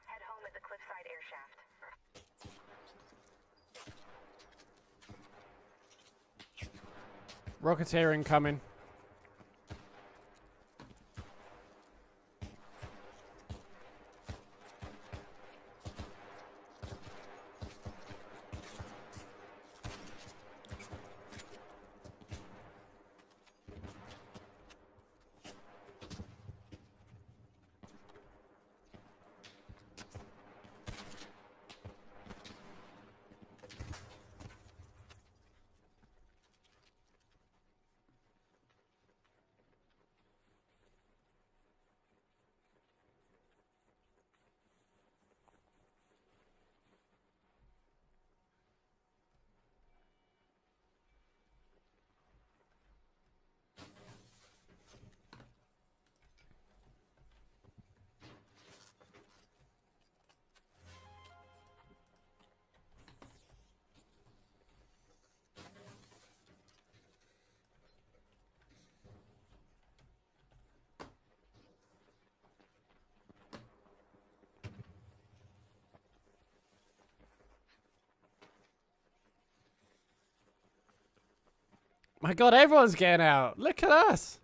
Head home at the cliffside air shaft. Rocketeer incoming. My God, everyone's getting out. Look at us.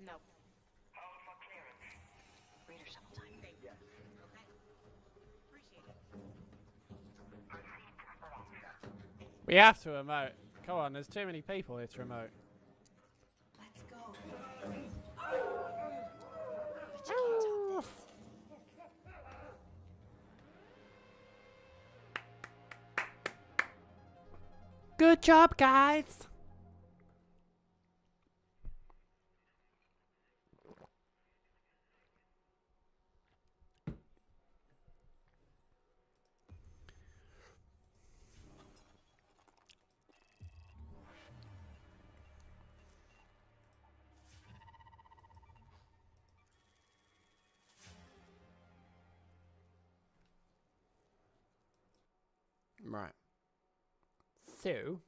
No. Raider shuffle time. Okay. Appreciate it. We have to emote. Come on, there's too many people here to emote. Let's go. But you can't top this. Good job, guys. Right. So,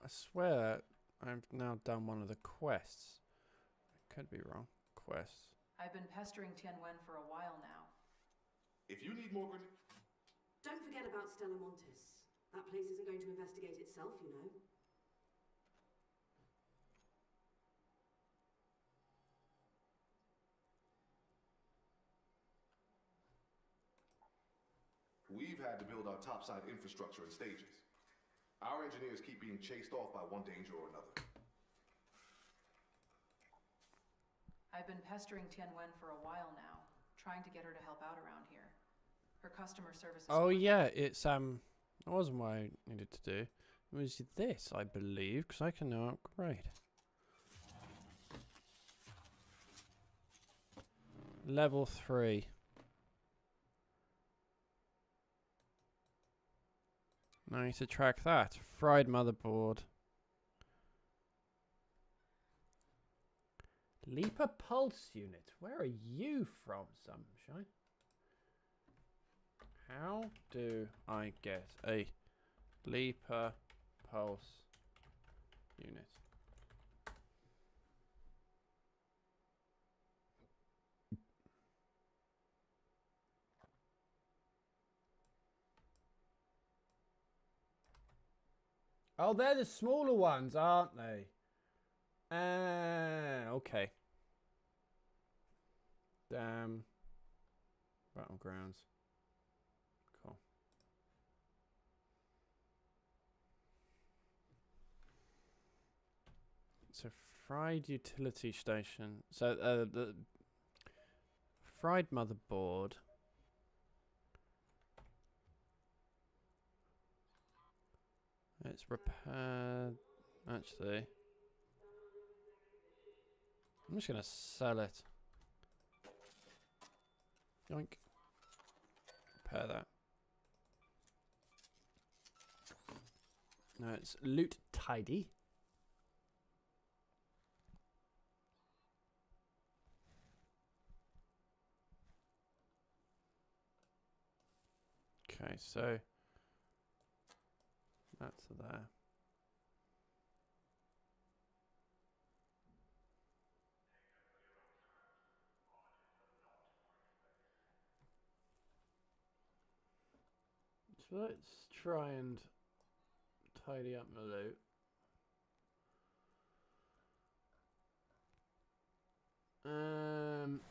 swear I've now done one of the quests. I could be wrong. Quests. I've been pestering Tianwen for a while now. If you need more Don't forget about Stella Montis. That place isn't going to investigate itself, you know. We've had to build our topside infrastructure in stages. Our engineers keep being chased off by one danger or another. I've been pestering Tianwen for a while now, trying to get her to help out around here. Her customer service is... Oh yeah, it's that wasn't what I needed to do. It was this, I believe, because I can now upgrade. Level 3. Now I need to track that. Fried motherboard. Leaper pulse unit. Where are you from, Sunshine? How do I get a Leaper pulse unit? Oh, they're the smaller ones, aren't they? Okay. Damn. Battlegrounds. Cool. So, fried utility station. So, the fried motherboard. It's repaired. Actually, I'm just gonna sell it. Yoink. Repair that. No, it's loot tidy. Okay, so that's there. So let's try and tidy up my loot.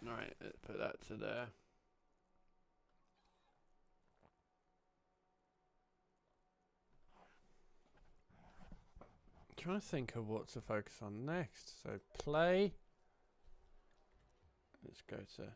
Alright, let's put that to there. I'm trying to think of what to focus on next. So play. Let's go to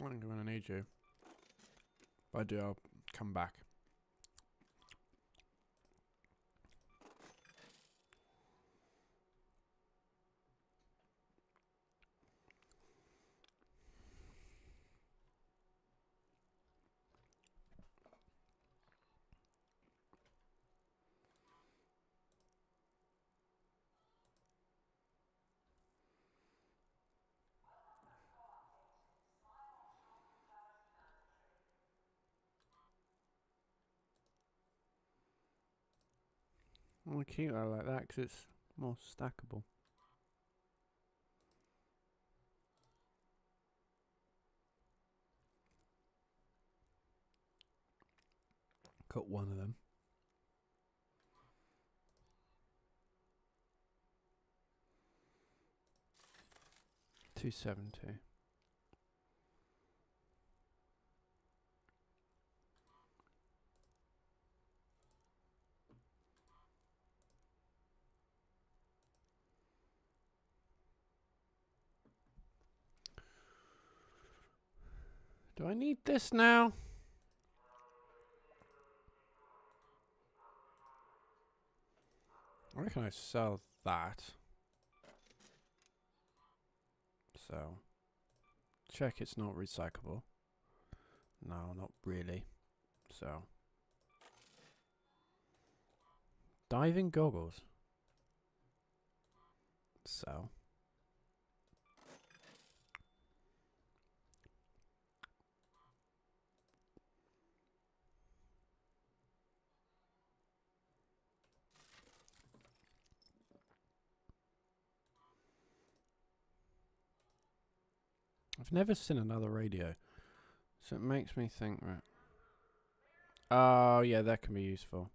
I think I'm gonna need you. If I do, I'll come back. I keep that like that because it's more stackable. Got one of them. $2.70. Do I need this now? I reckon I sell that. So, check it's not recyclable. No, not really. So, diving goggles. So, I've never seen another radio, so it makes me think, right. Oh, yeah, that can be useful.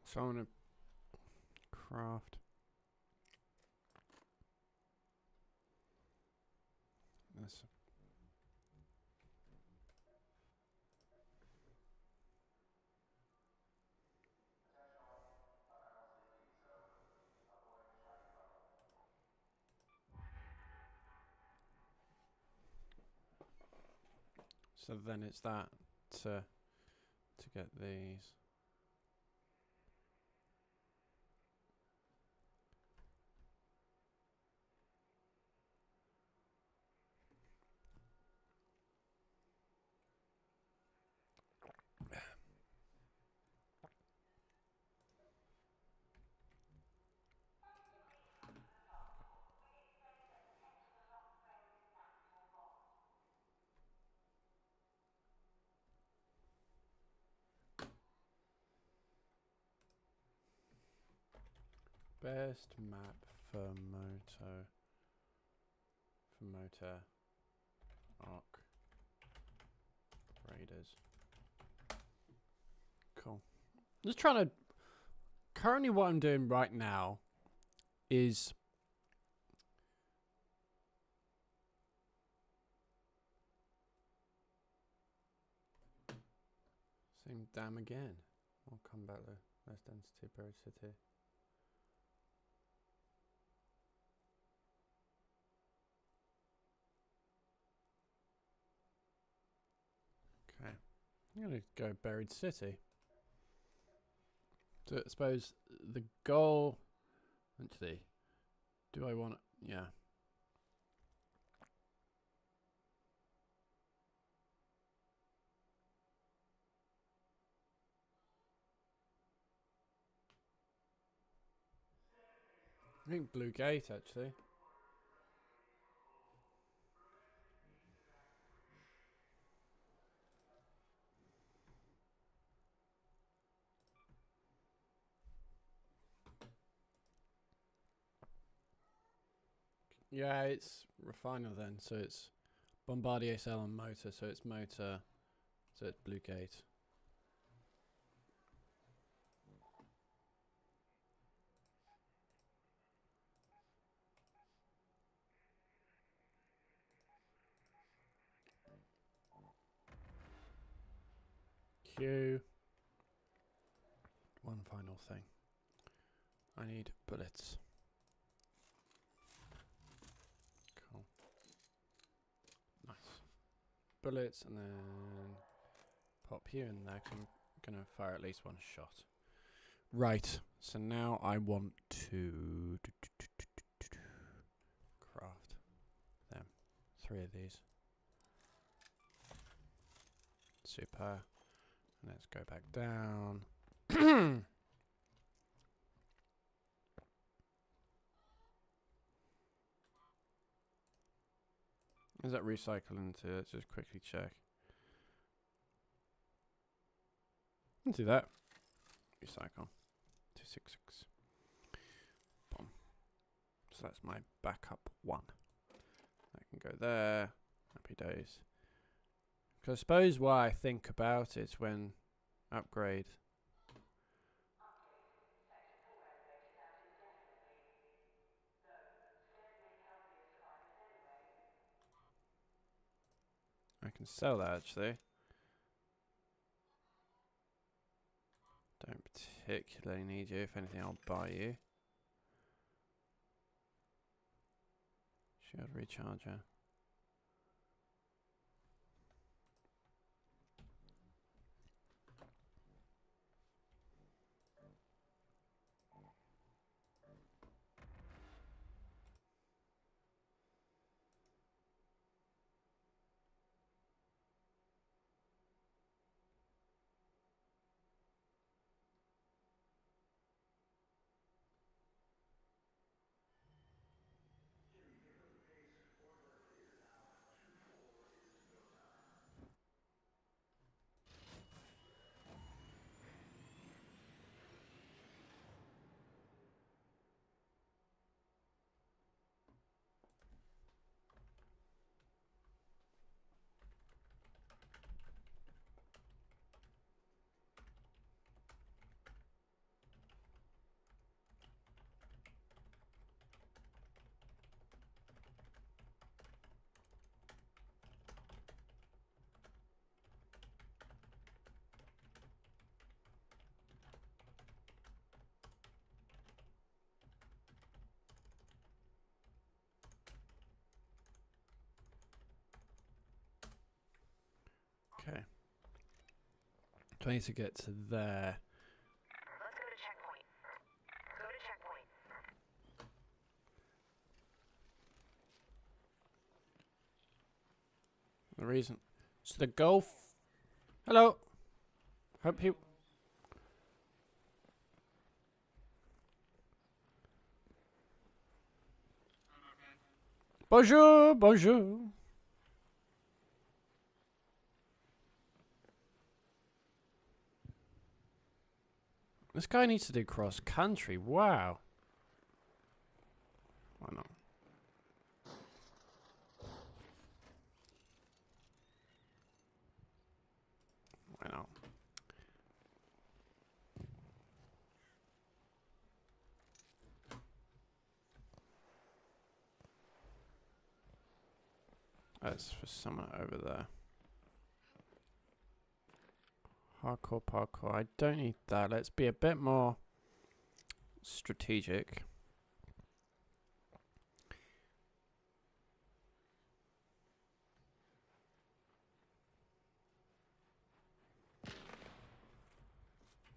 So I'm going to craft this. So then it's that to get these. Best map for motor arc raiders. Cool. Just trying to. Currently, what I'm doing right now is same dam again. I'll come back to less density, buried city. Okay, I'm gonna go buried city. So I suppose the goal. Actually, do I want? Yeah. I think Blue Gate actually. Yeah, it's refiner then, so it's Bombardier cell and motor, so it's motor, so it's Blue Gate. Q. One final thing. I need bullets. Cool. Nice. Bullets and then pop you in there 'cause I'm gonna fire at least one shot. Right. So now I want to craft them. 3 of these. Super. Let's go back down. Is that recycle into? Let's just quickly check. Let's do that. Recycle. 266. Boom. So that's my backup 1. That can go there. Happy days. Because I suppose why I think about it when upgrade. I can sell that actually. Don't particularly need you. If anything, I'll buy you. Shield recharger. Okay. So I need to get to there. Let's go to checkpoint. Go to checkpoint. The reason. So the golf. Hello. Hope you. Bonjour, bonjour. This guy needs to do cross country. Wow. Why not? Why not? That's for someone over there. Hardcore parkour. I don't need that. Let's be a bit more strategic.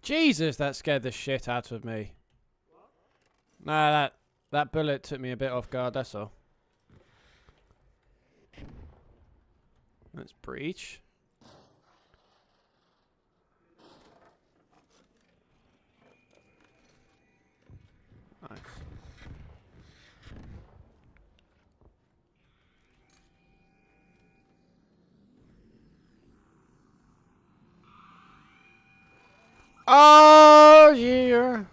Jesus, that scared the shit out of me. Nah, that bullet took me a bit off guard, that's all. Let's breach. Nice. Oh, yeah.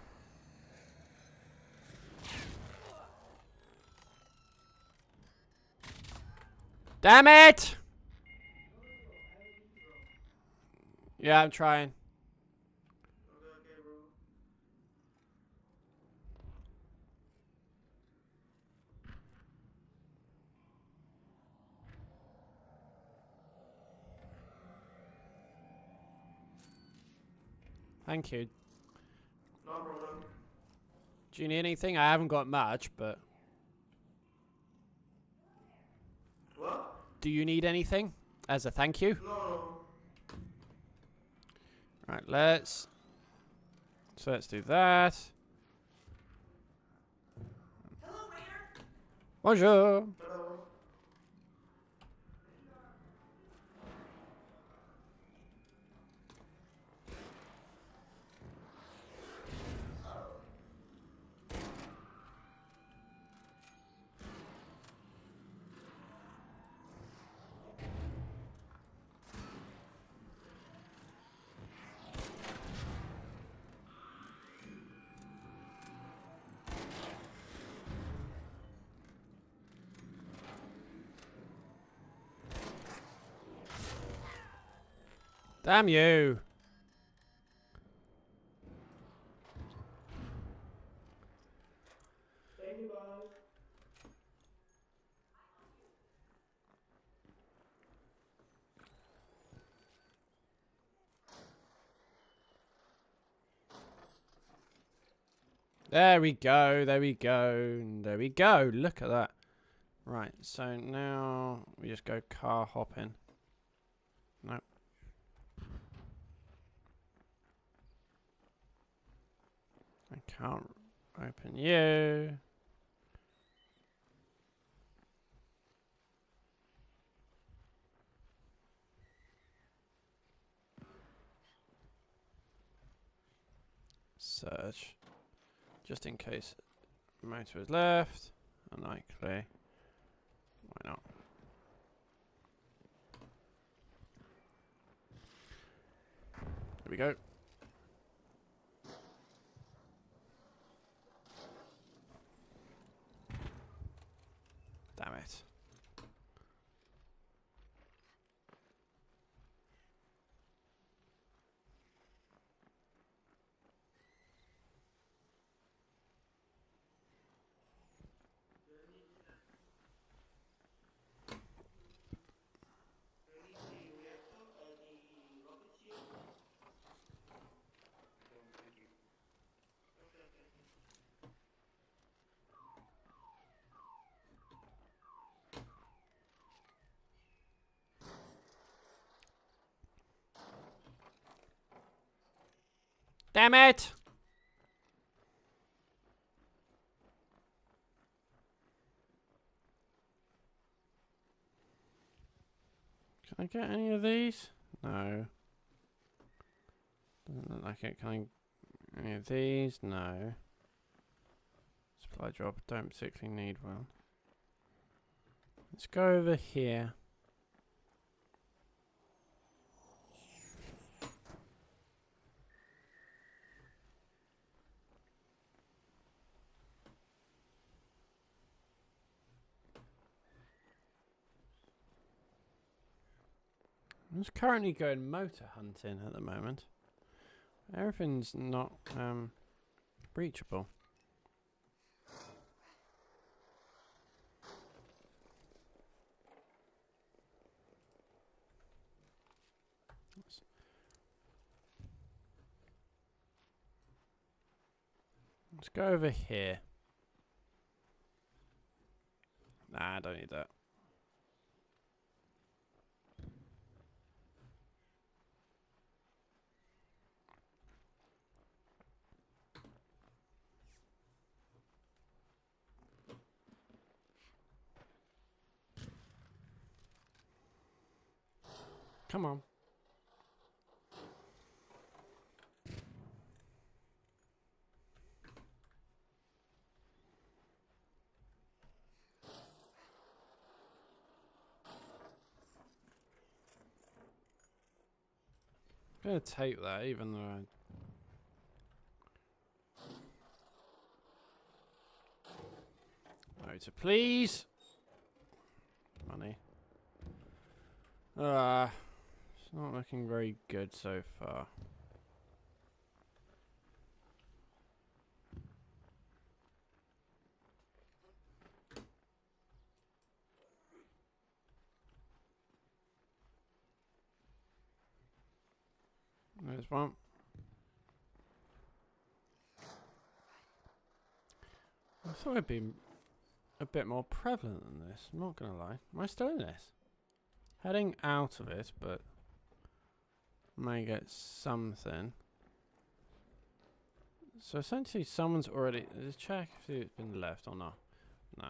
Damn it! Yeah, I'm trying. Thank you. No problem. Do you need anything? I haven't got much, but... What? Do you need anything? As a thank you? No. Right, let's... So let's do that. Hello, waiter. Bonjour. Hello. Damn you! Thank you, guys. There we go, there we go, there we go. Look at that. Right, so now we just go car hopping. No. I can't open you. Search. Just in case motor is left. Unlikely. Why not? There we go. Damn it. Damn it! Can I get any of these? No. Doesn't look like it. Can I... Any of these? No. Supply drop. Don't particularly need one. Let's go over here. I'm just currently going motor hunting at the moment. Everything's not breachable. Let's go over here. Nah, I don't need that. Come on. I'm gonna take that, even though motor, please. Money. It's not looking very good so far. There's one. I thought it'd be a bit more prevalent than this. I'm not gonna lie. Am I still in this? Heading out of it, but may get something. So essentially, someone's already. Let's check if it's been left or not. No.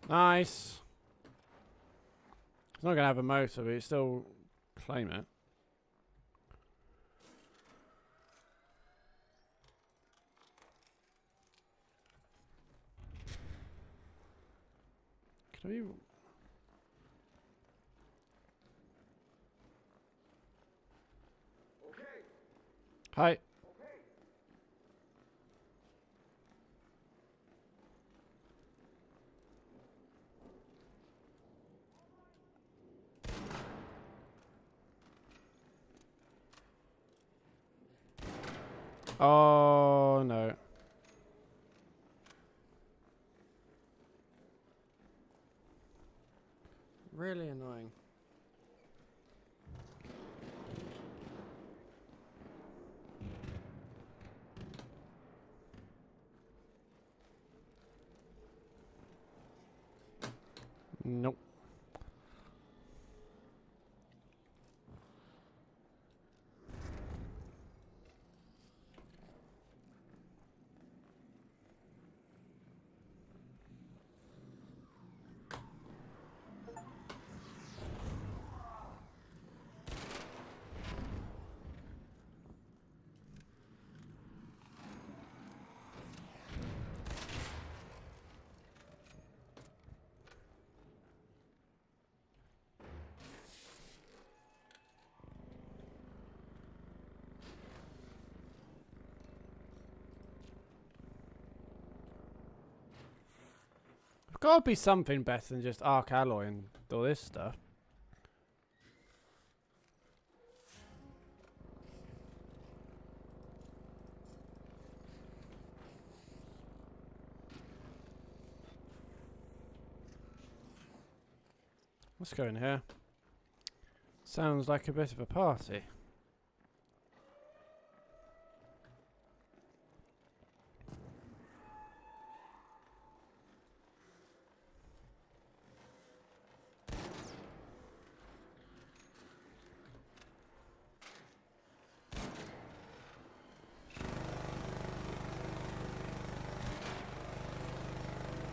Nice. It's not going to have a motor, but you still claim it. Can we... Hi. Oh no. Really annoying. Nope. Gotta be something better than just arc alloy and all this stuff. Let's go in here. Sounds like a bit of a party.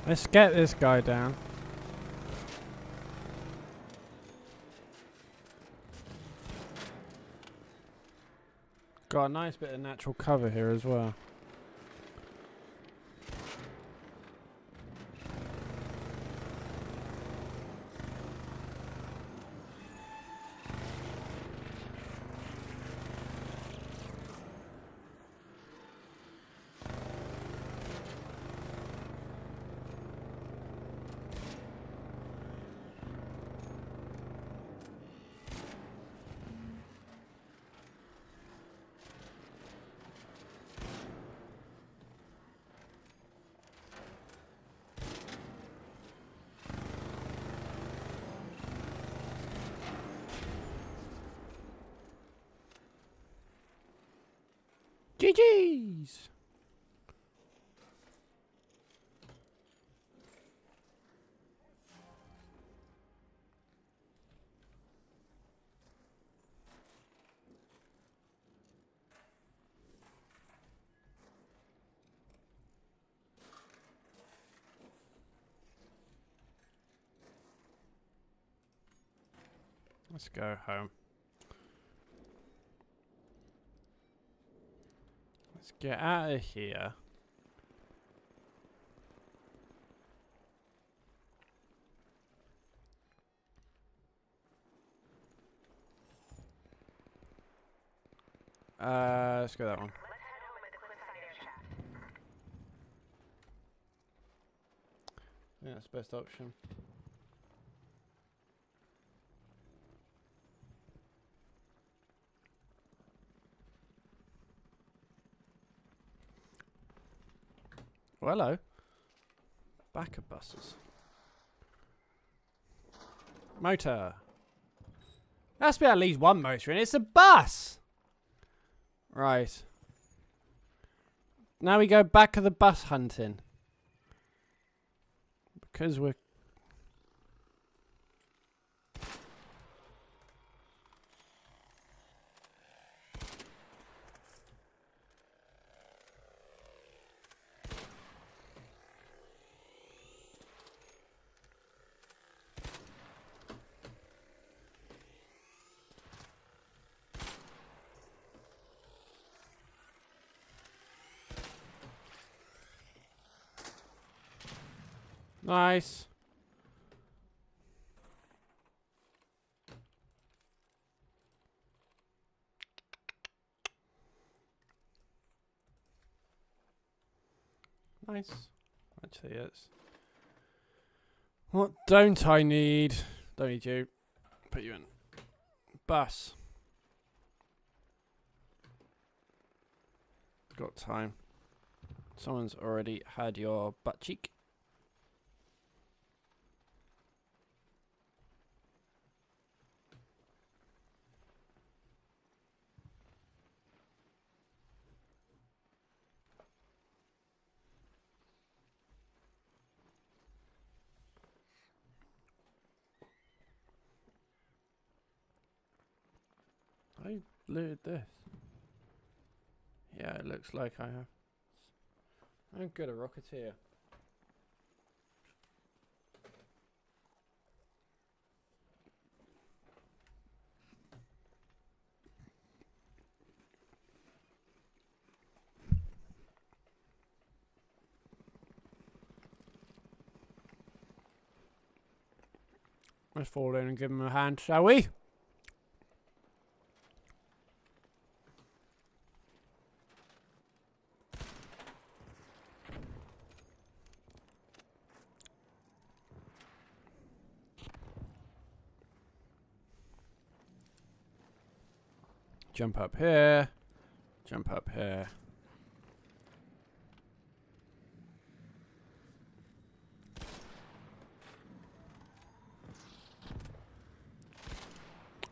Let's get this guy down. Got a nice bit of natural cover here as well. GG's! Let's go home. Let's get out of here. Let's go that one. Yeah, that's the best option. Oh, hello. Back of buses. Motor. There has to be at least one motor in it. It's a bus! Right. Now we go back of the bus hunting. Because we're... Nice. Nice. Actually, yes. What don't I need? Don't need you. Put you in. Bus. Got time. Someone's already had your butt cheek. I looted this. Yeah, it looks like I have. I'm good at Rocketeer. Let's fall in and give him a hand, shall we? Jump up here. Jump up here.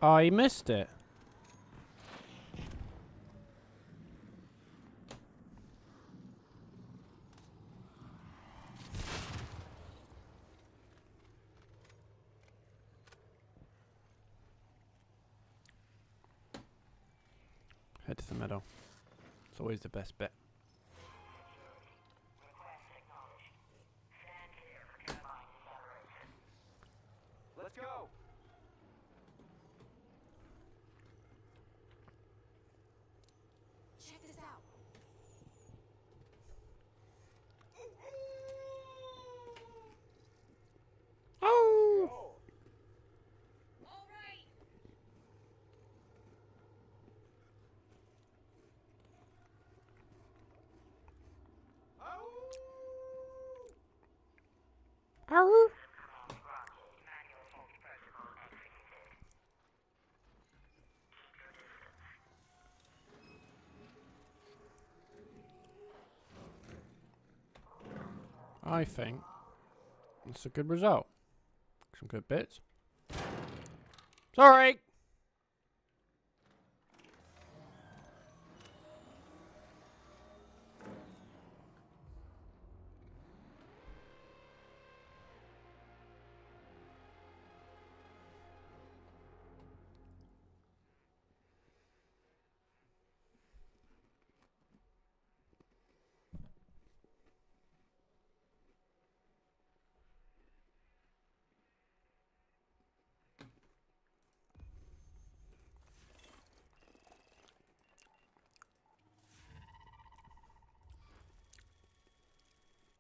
Oh, he missed it. Head to the middle. It's always the best bet. Let's go. Check this out. Oh! All right. Oh! I think that's a good result. Some good bits. Sorry!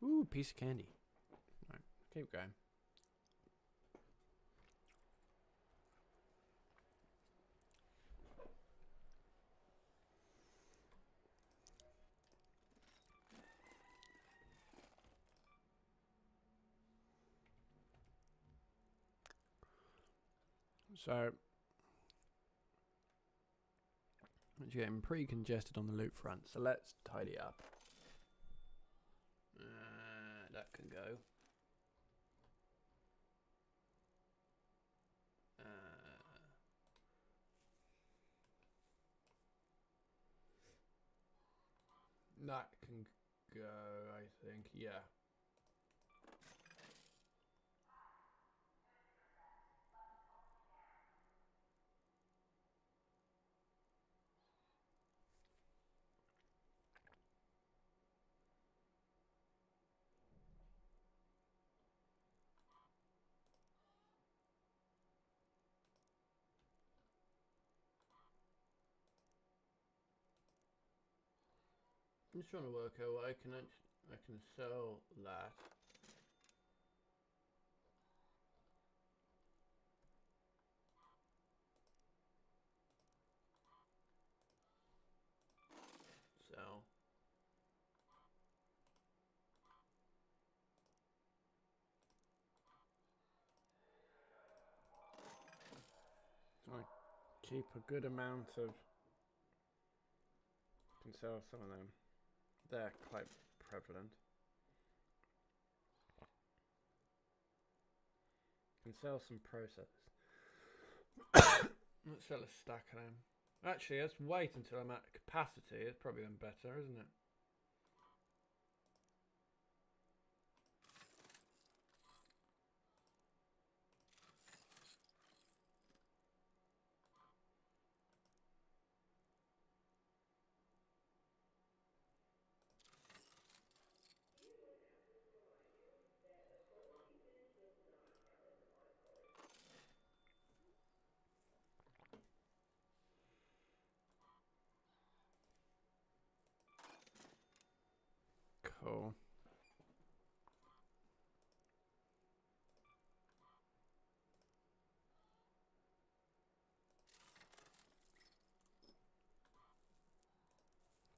Ooh, piece of candy. Right, keep going. So, it's getting pretty congested on the loot front, so let's tidy up. That can go. That can go, I think, yeah. I'm just trying to work out what I can sell that. Keep a good amount of. Can sell some of them. They're quite prevalent. Can sell some processors. Let's sell a stack of them. Actually, let's wait until I'm at capacity. It's probably then better, isn't it? Cool.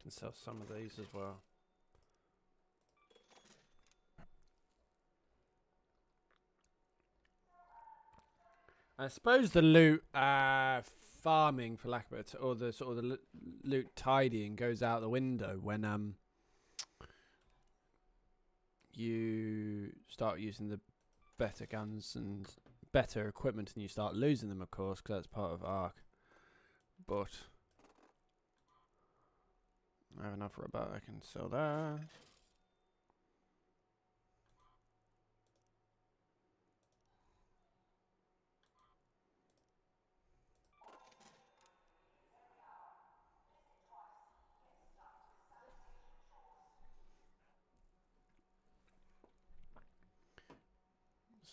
Can sell some of these as well. I suppose the loot farming, for lack of it, or the sort of the loot tidying goes out the window when you start using the better guns and better equipment, and you start losing them, of course, because that's part of Ark. But I have enough rubber. I can sell that.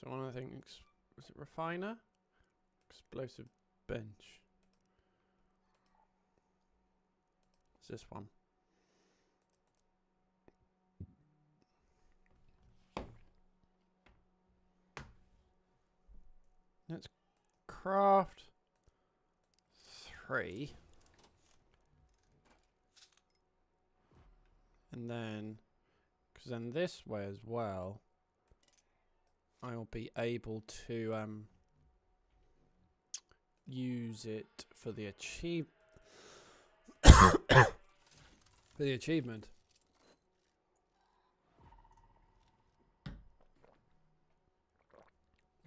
So one of the things, was it refiner? Explosive bench. It's this one. Let's craft 3. And then, because then this way as well, I'll be able to use it for the achievement.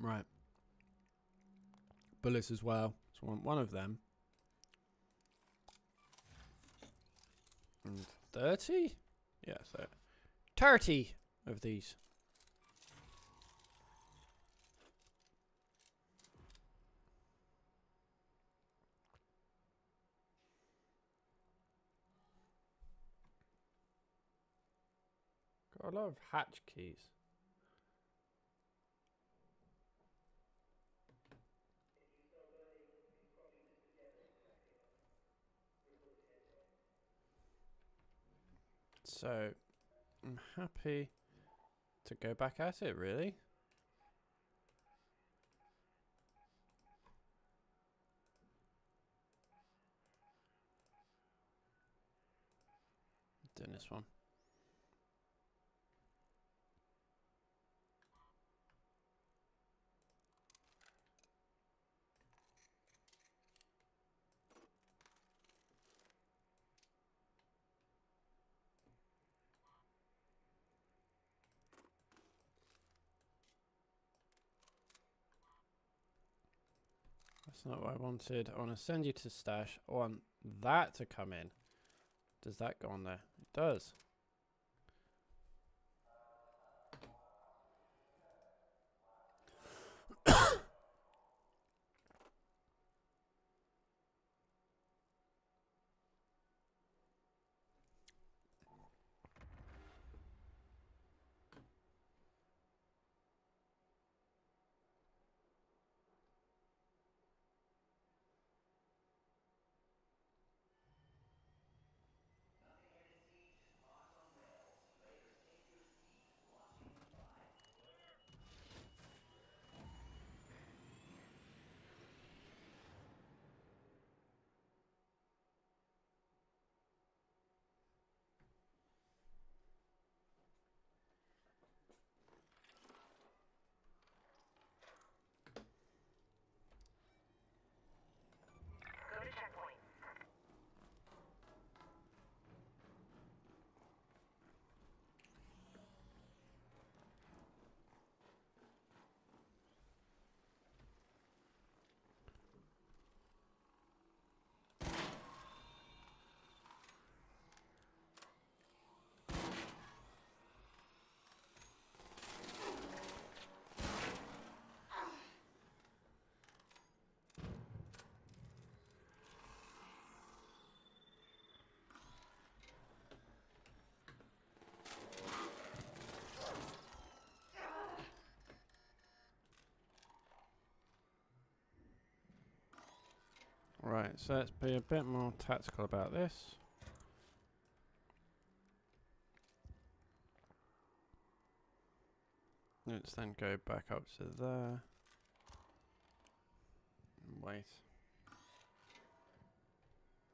Right. Bullets as well. So I want one of them. And 30? Yeah, so 30 of these. Got a lot of hatch keys. So I'm happy to go back at it, really. Doing this one. That's not what I wanted. I want to send you to stash. I want that to come in. Does that go on there? It does. Right, so let's be a bit more tactical about this. Let's then go back up to there. Wait.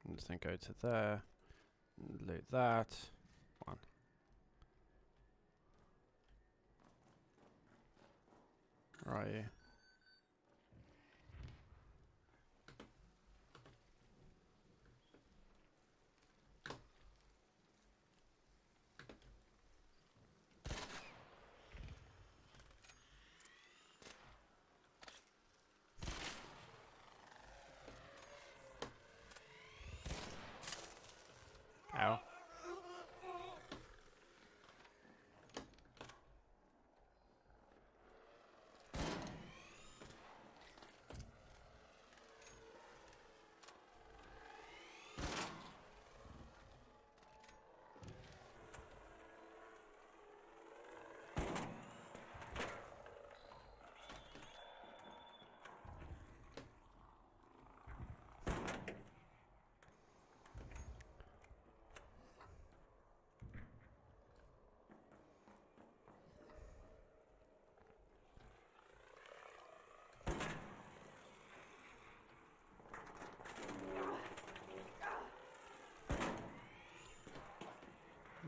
Let's then go to there. Loot that. One. Right. Ow.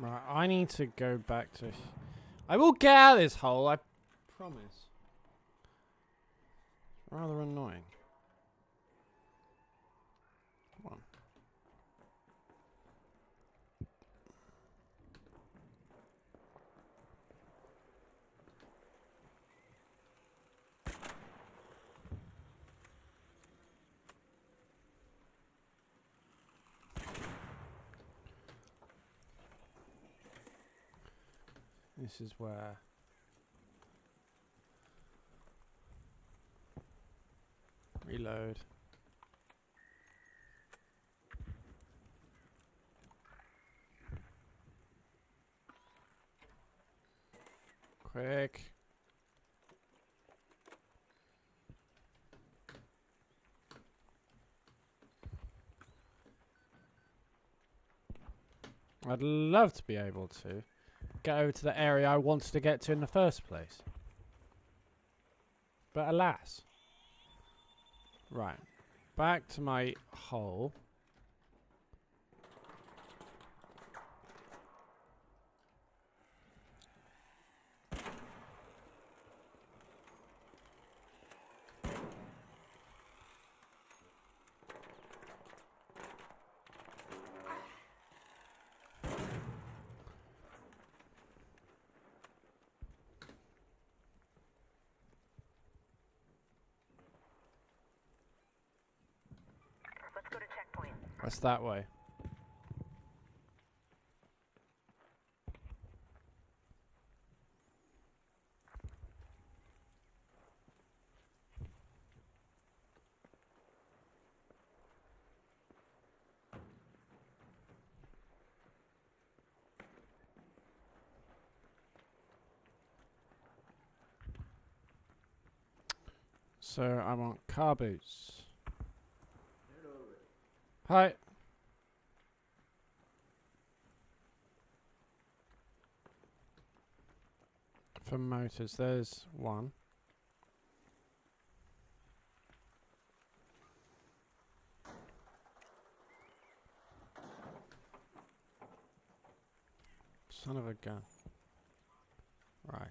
Right, I need to go back to... I will get out of this hole, I promise. Rather annoying. Come on. This is where... Reload. Quick. I'd love to be able to get over to the area I wanted to get to in the first place. But alas. Right. Back to my hole. Let's go to checkpoint. That's that way. So I want car boots. Hi. For motors, there's one. Son of a gun. Right.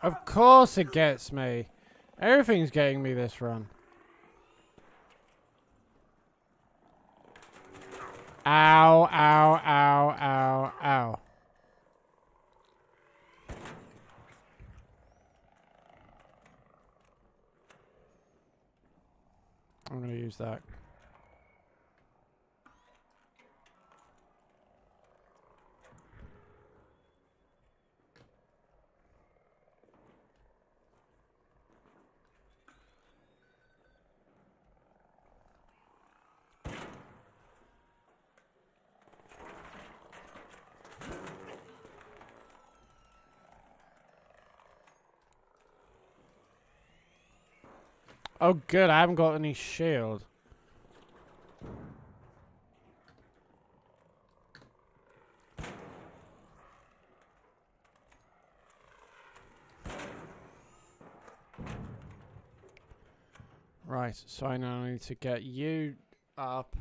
Of course it gets me. Everything's getting me this run. Ow, ow, ow, ow, ow. I'm going to use that. Oh, good. I haven't got any shield. Right, so I now need to get you up.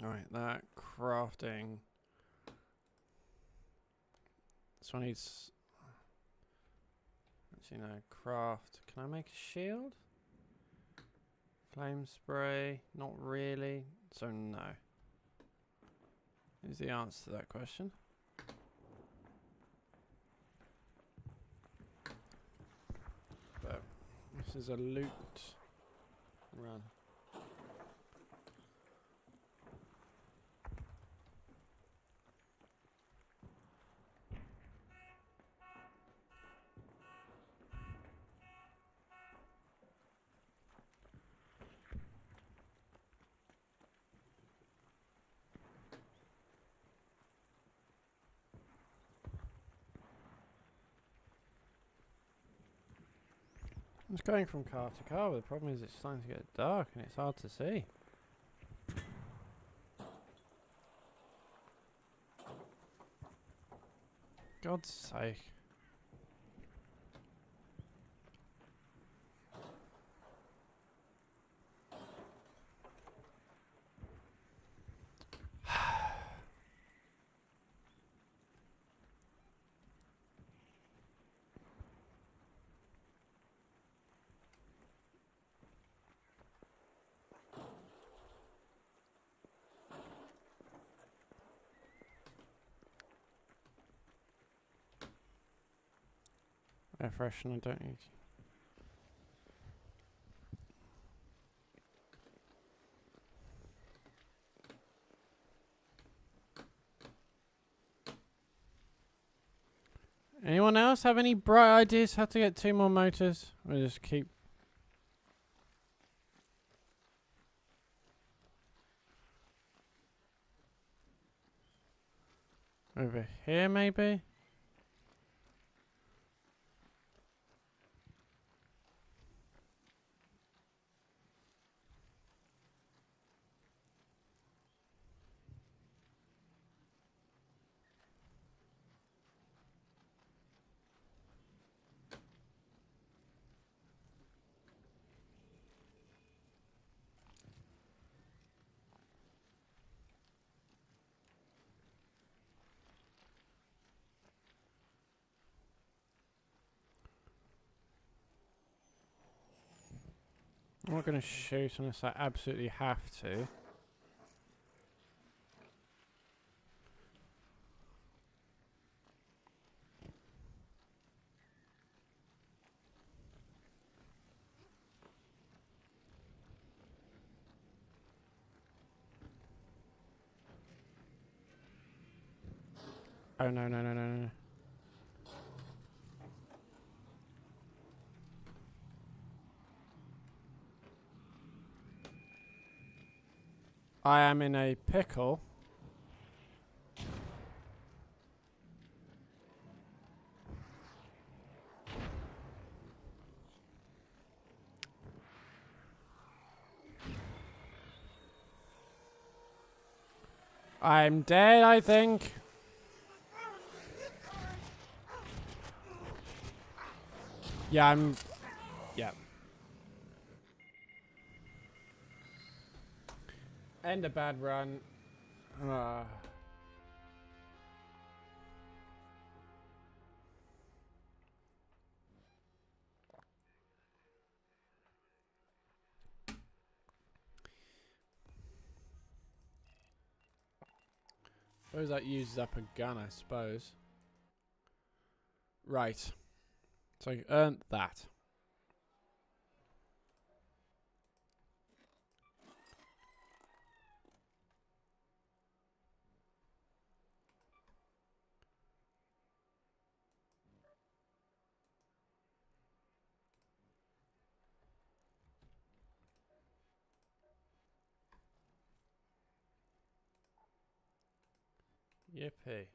Alright, that crafting. This one needs. Actually, no, craft. Can I make a shield? Flame spray? Not really. So, no. Is the answer to that question. But this is a loot run. I'm just going from car to car, but the problem is it's starting to get dark and it's hard to see. God's sake. Air freshener, don't need. Anyone else have any bright ideas how to get 2 more motors? We'll just keep. Over here, maybe? I'm not going to shoot unless I absolutely have to. Oh, no, no, no, no, no. I am in a pickle. I'm dead, I think. Yeah, I'm... Yeah. End a bad run. Suppose that uses up a gun, I suppose. Right. So I earned that. Yippee.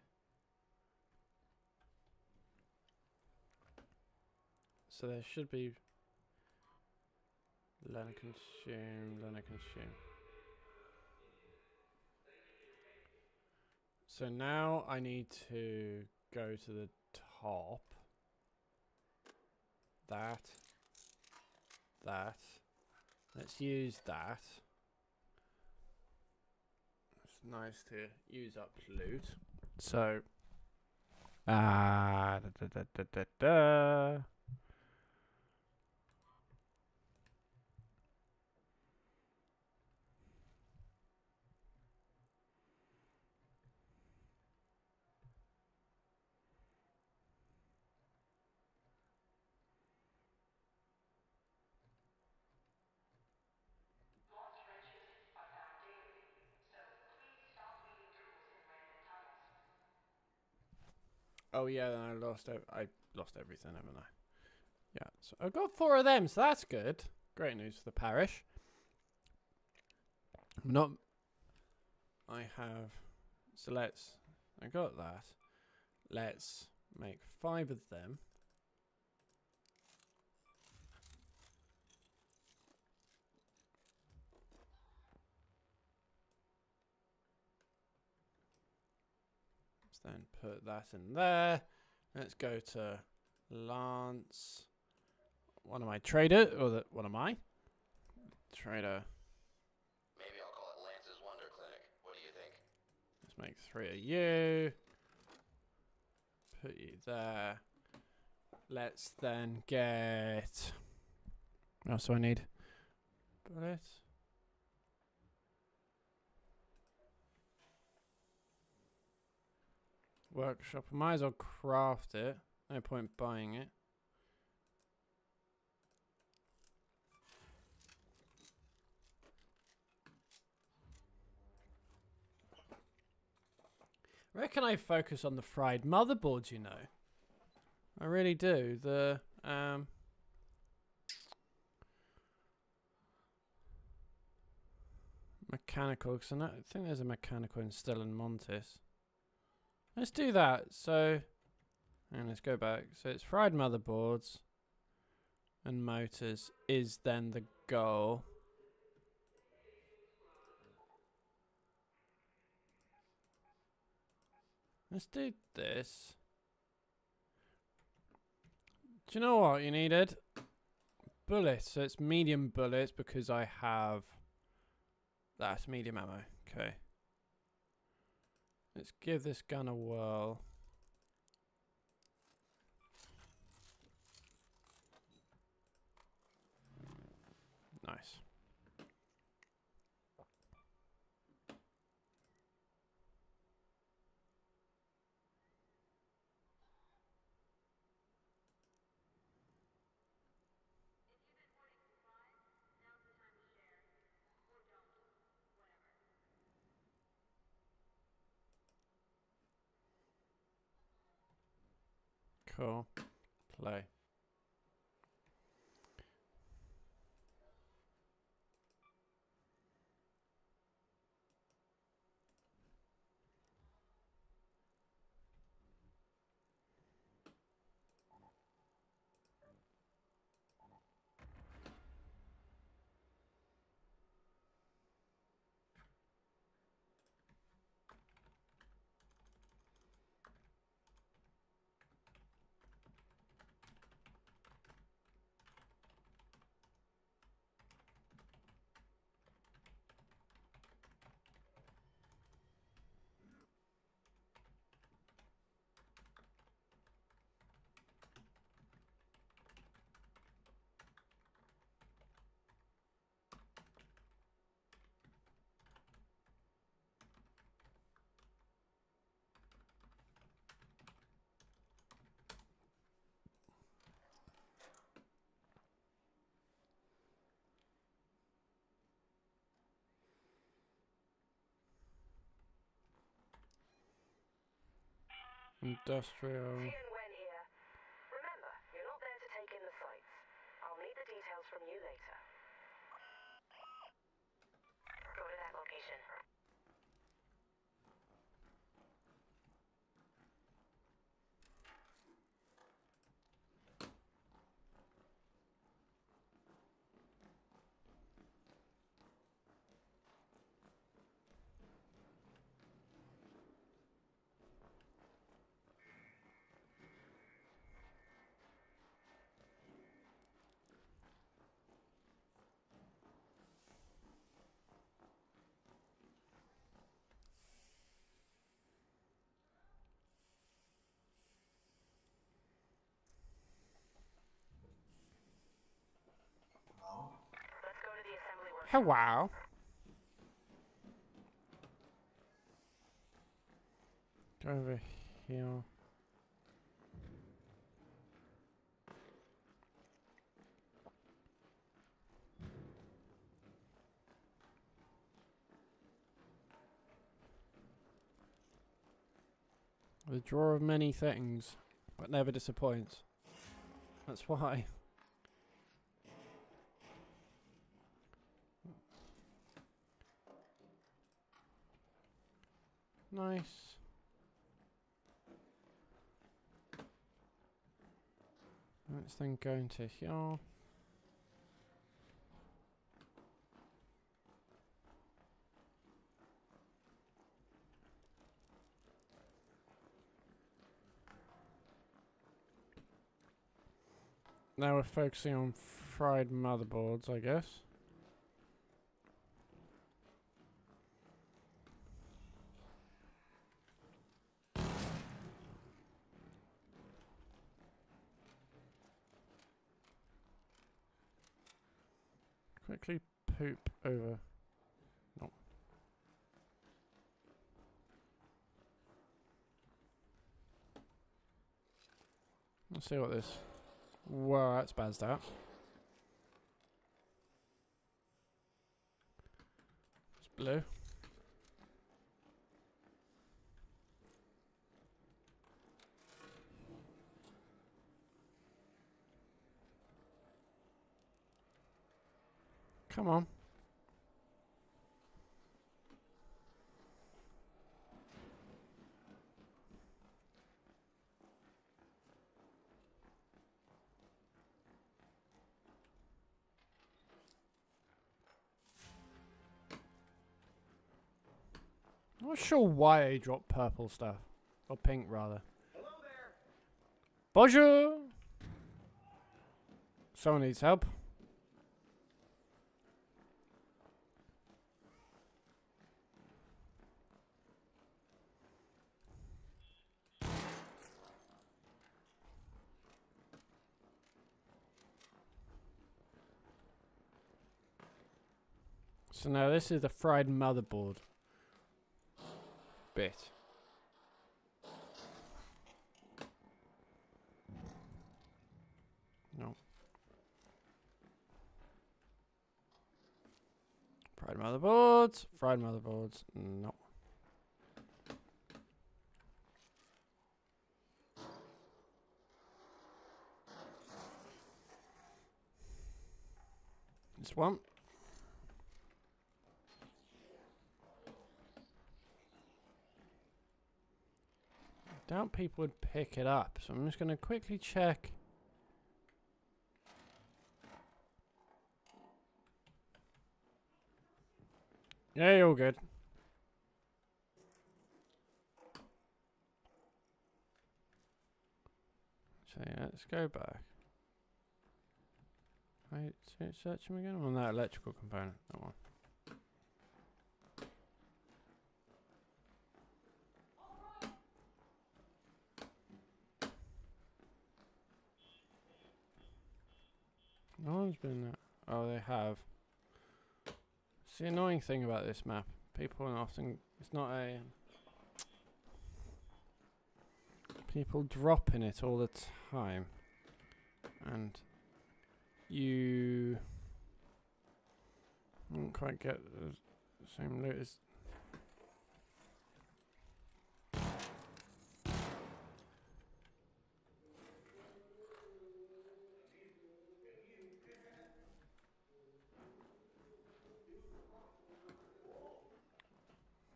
So there should be learner consume. So now I need to go to the top. That. Let's use that. It's nice to use up loot. So, da, da, da, da, da, da. Oh yeah, then I lost everything, haven't I? Yeah, so I've got 4 of them, so that's good. Great news for the parish. I got that. Let's make 5 of them. Let's then put that in there. Let's go to Lance. What am I, trader? What am I? Trader. Maybe I'll call it Lance's Wonder Clinic. What do you think? Let's make 3 of you. Put you there. Let's then get... What else do I need? Bullets. Workshop. I might as well craft it. No point buying it. I reckon I focus on the fried motherboards, you know. I really do. The mechanical, because I don't think there's a mechanical in Stellenmontis. Let's do that. So, and let's go back. So it's fried motherboards and motors is then the goal. Let's do this. Do you know what you needed? Bullets. So it's medium bullets because I have... That's medium ammo. Okay. Let's give this gun a whirl. Nice. Cool. Play. Industrial. Tianwen here. Remember, you're not there to take in the sights. I'll need the details from you later. Go to that location. Hello. Go over here. The drawer of many things, but never disappoints. That's why. Nice. Let's then go into here. Now we're focusing on fried motherboards, I guess. Quickly poop over. No. Let's see what this. Whoa, that's bazzed out. It's blue. Come on. I'm not sure why I dropped purple stuff. Or pink, rather. Hello there. Bonjour! Someone needs help. So now this is the fried motherboard bit. No. Fried motherboards. Fried motherboards. No. This one. I doubt people would pick it up, so I'm just going to quickly check. Yeah, you're all good. So yeah, let's go back. Wait, search them again on that electrical component. That one. No one's been there. Oh, they have. It's the annoying thing about this map. People often... It's not a... People drop in it all the time. And... You... Don't quite get the same loot as...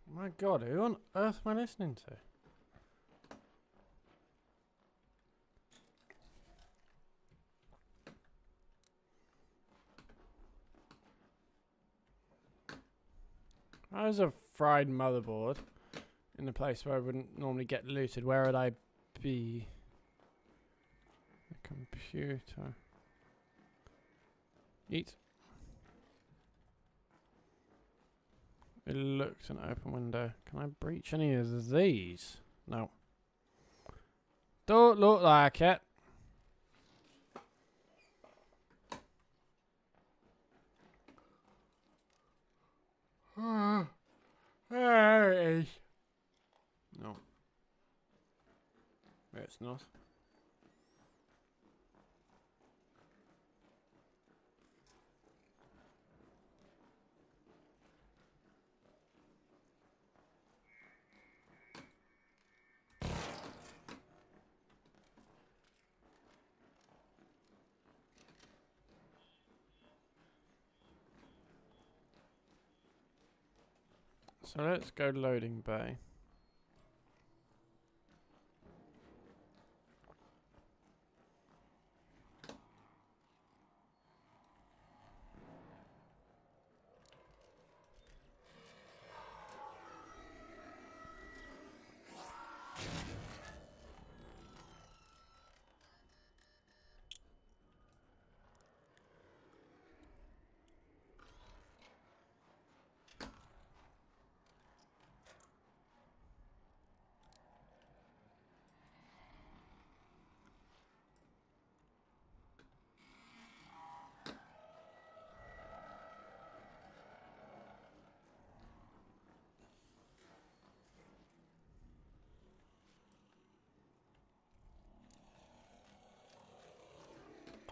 My god, who on earth am I listening to? There's a fried motherboard in a place where I wouldn't normally get looted. Where would I be? The computer. Eat. It looked an open window. Can I breach any of these? No. Don't look like it. There it is. No. It's not. So let's go loading bay.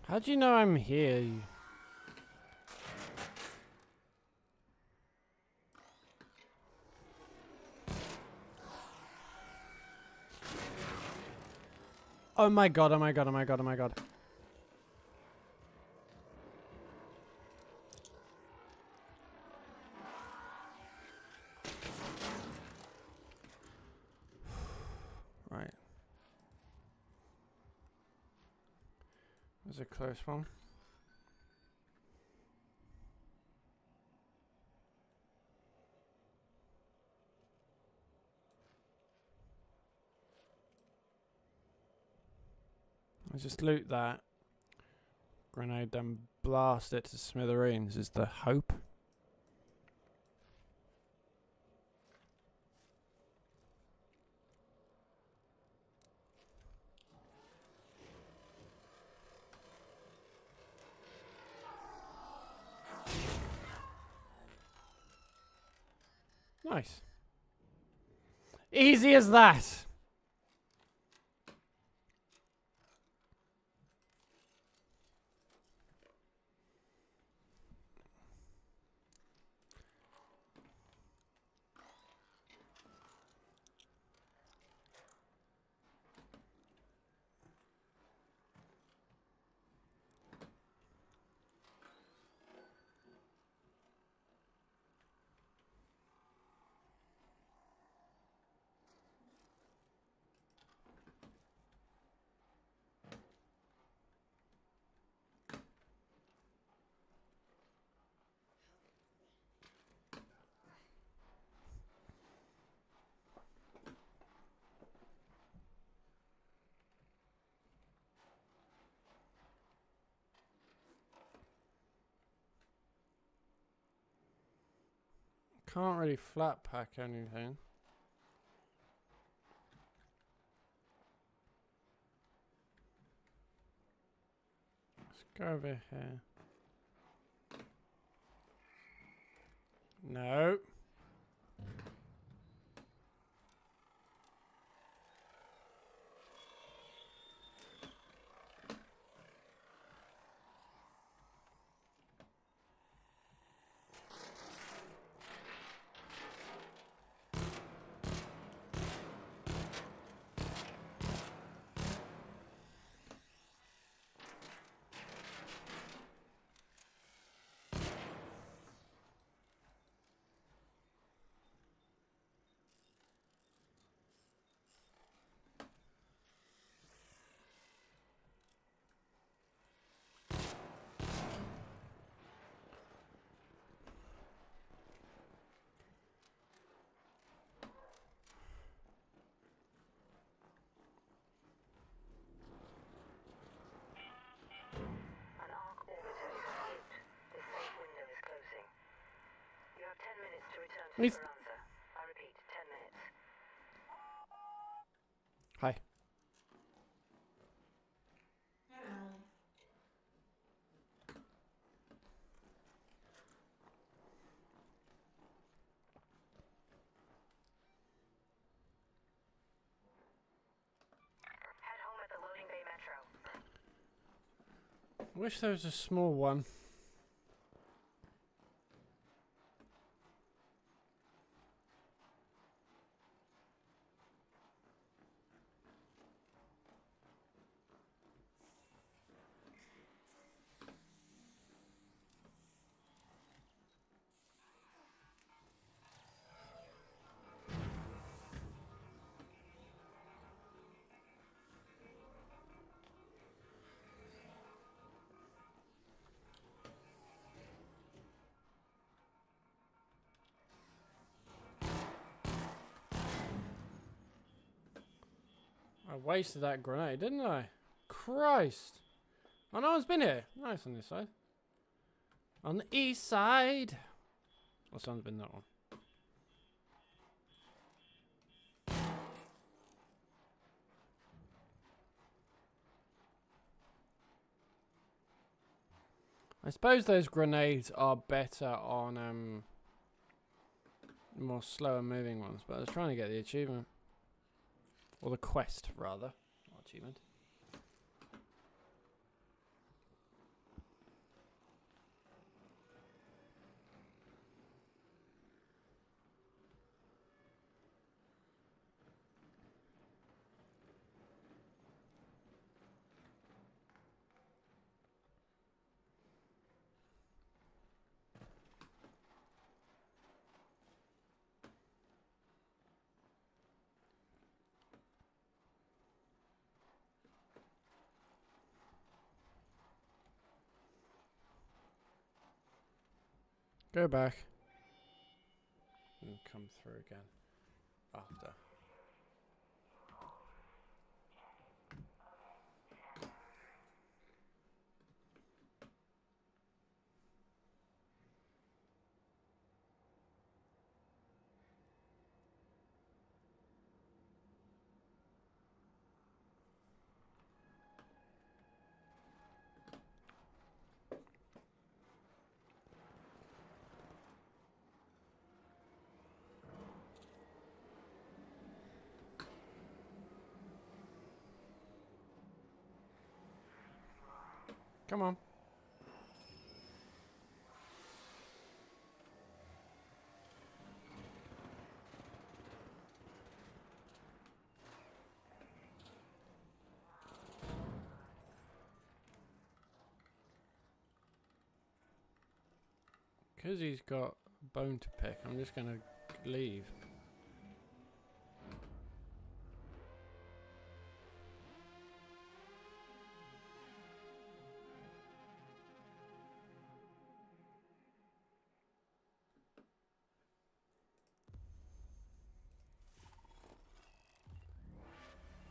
How do you know I'm here? Oh my god, oh my god, oh my god, oh my god. Right. That was a close one. I just loot that. Grenade, then blast it to smithereens is the hope. Nice. Easy as that. Can't really flat pack anything. Let's go over here. No. An arc orbiter is en route. The safe window is closing. You have 10 minutes to return to He's- Esperanza. I repeat, 10 minutes. Hi. Wish there was a small one. I wasted that grenade, didn't I? Christ. Oh, no one's been here. Nice on this side. On the east side. Well, someone's been that one. I suppose those grenades are better on more slower moving ones, but I was trying to get the achievement. Or the quest, rather. Not achievement. Go back. And come through again. After. Come on. Because he's got a bone to pick, I'm just going to leave.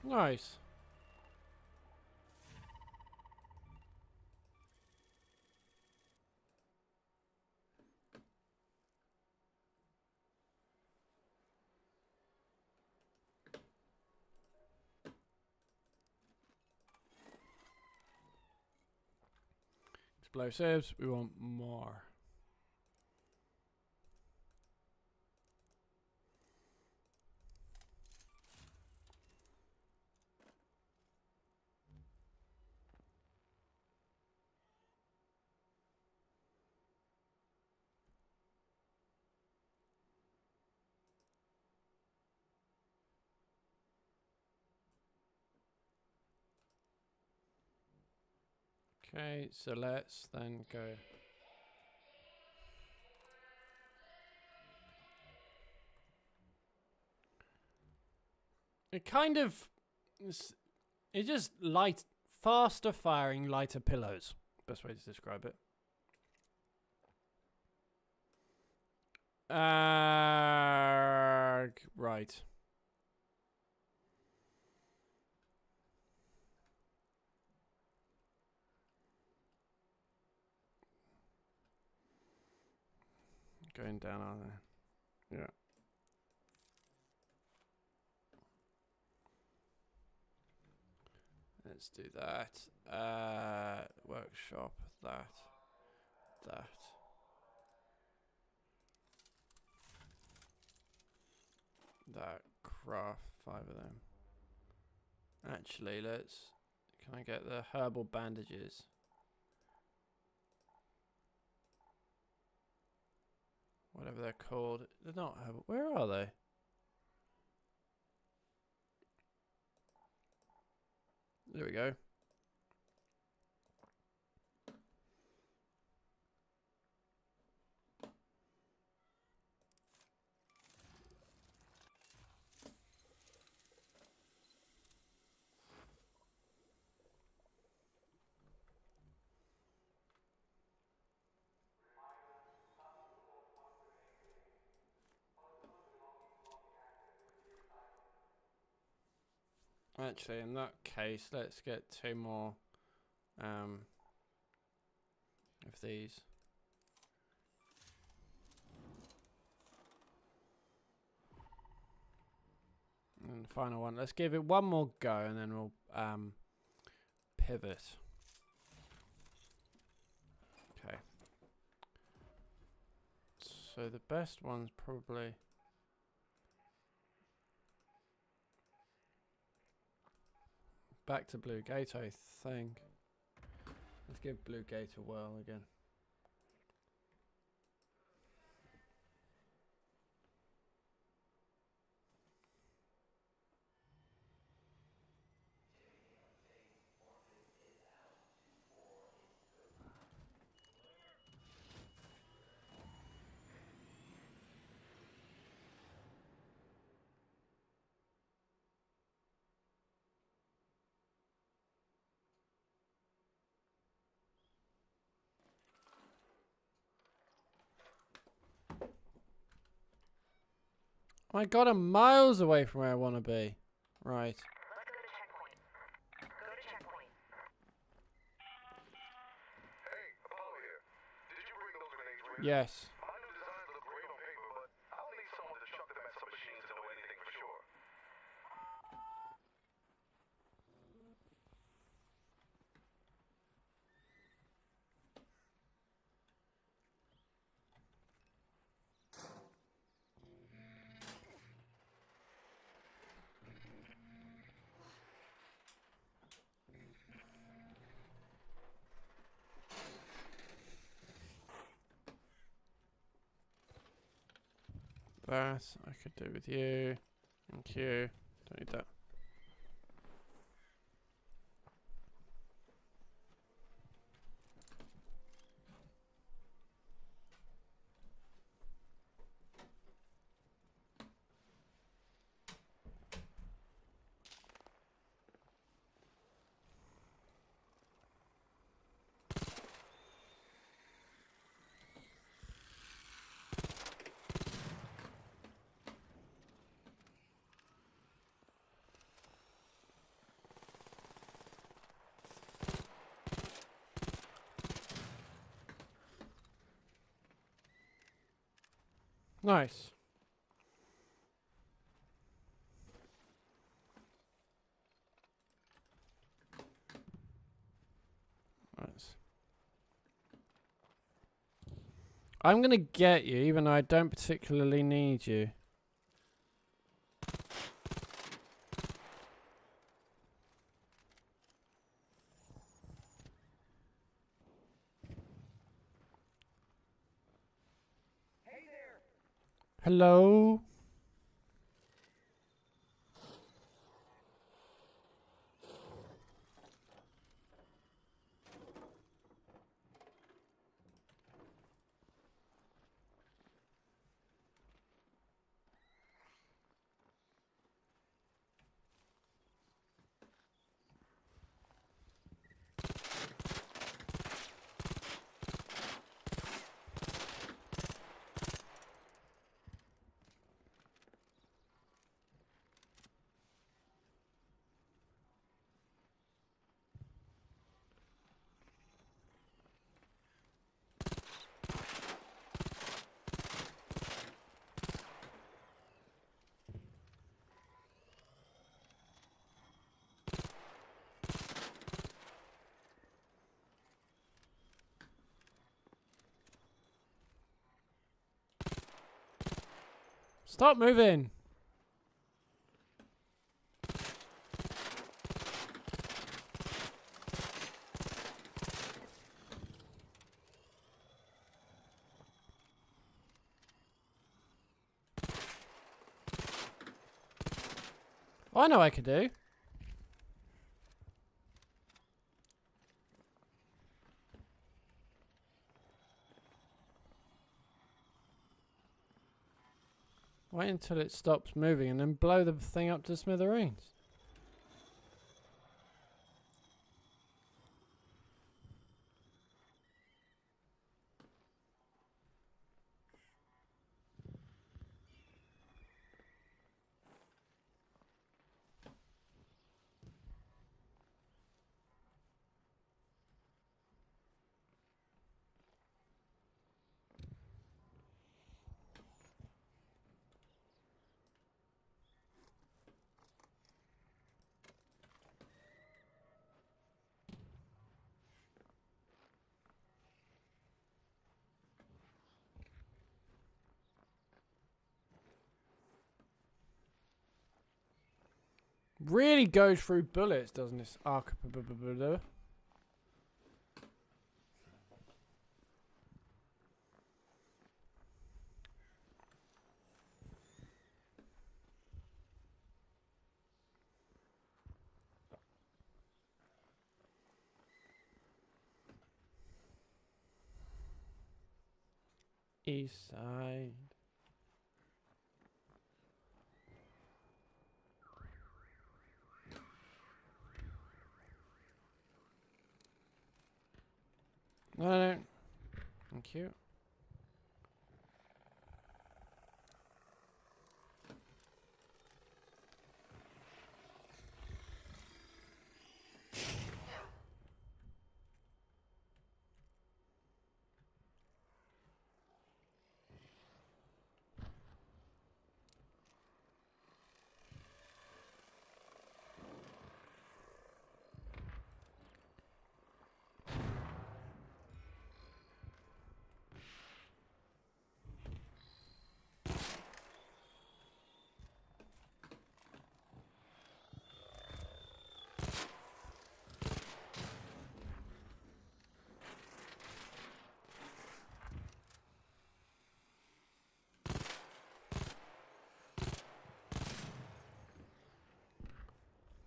Nice. Explosives, we want more. Okay, so let's then go. It kind of, it just faster firing, lighter pillows. Best way to describe it. Right. Going down, are they? Yeah. Let's do that. Workshop, that. That. Craft 5 of them. Actually, can I get the herbal bandages? whatever they're called. They're not. Where are they? There we go. Actually, in that case, let's get 2 more of these. And the final one. Let's give it one more go, and then we'll pivot. Okay. So the best one's probably back to Blue Gate, I think. Let's give Blue Gate a whirl again. My God, I'm miles away from where I want to be. Right. Let's go to checkpoint. Go to checkpoint. Hey, Apollo here. Did you bring those grenades with you? Yes. My new designs look great on paper, but I'll need someone to chuck them at some machines to know anything for sure. That I could do with you. Thank you. Don't need that. Nice. Nice. I'm gonna get you, even though I don't particularly need you. Hey there! Hello? Stop moving. I know I could do. Wait until it stops moving and then blow the thing up to smithereens. Really goes through bullets, doesn't this arc? East side. No. Thank you.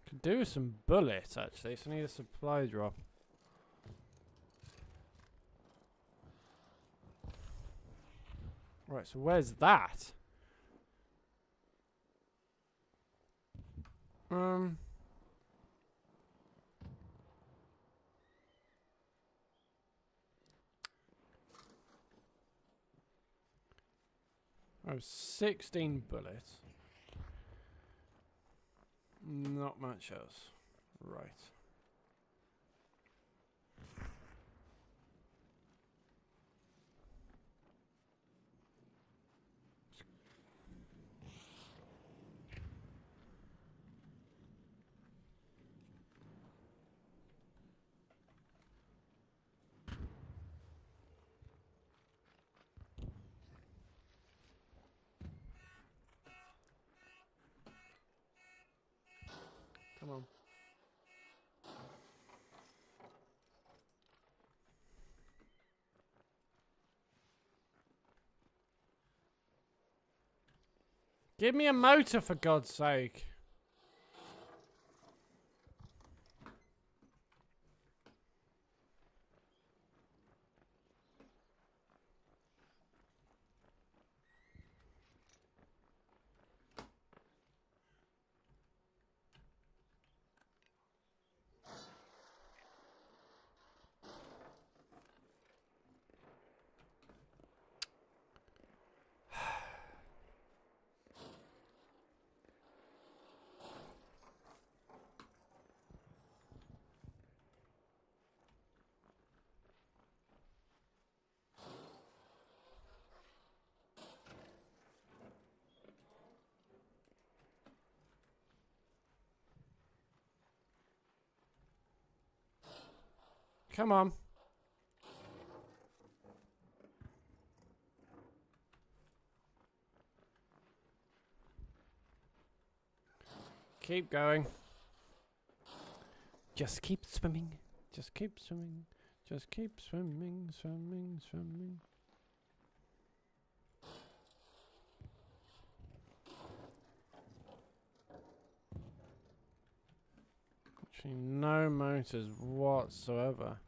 Could do with some bullets actually, so I need a supply drop. Right, so where's that? Oh, 16 bullets. Not much else. Right. Come on. Give me a motor for God's sake. Come on. Keep going. Just keep swimming. Just keep swimming. Just keep swimming, swimming, swimming. Literally no motors whatsoever.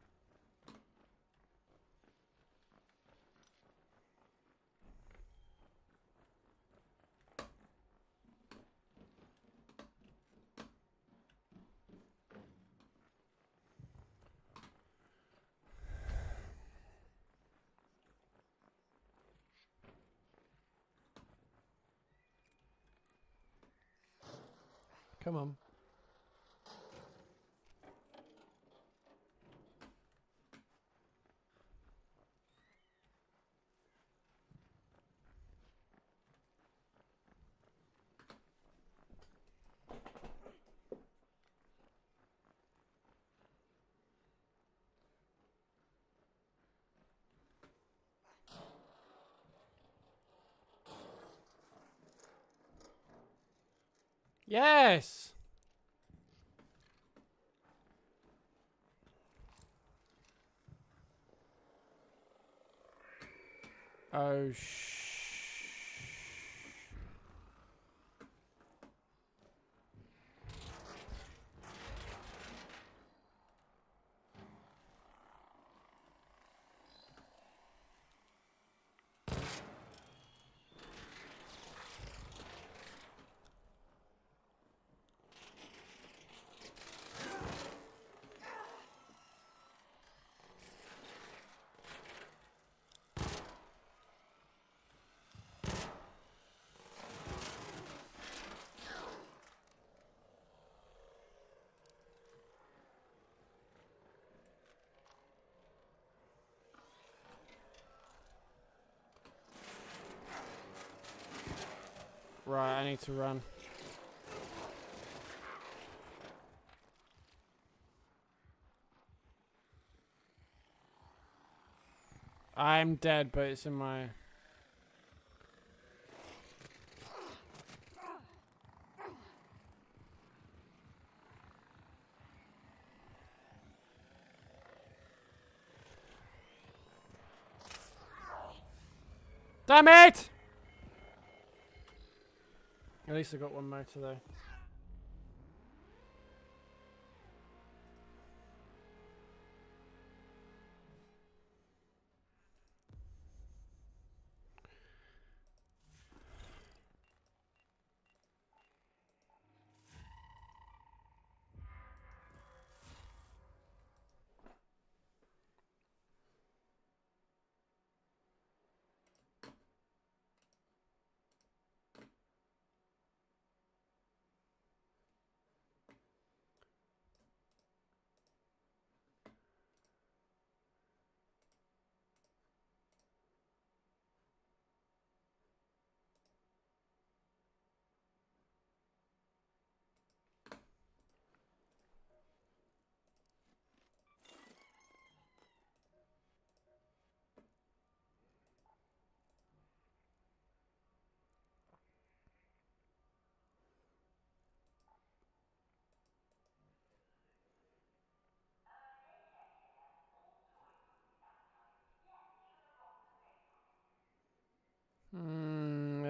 Come on. Yes! Oh, right, I need to run. I'm dead, but it's in my... Damn it! At least I got one motor though.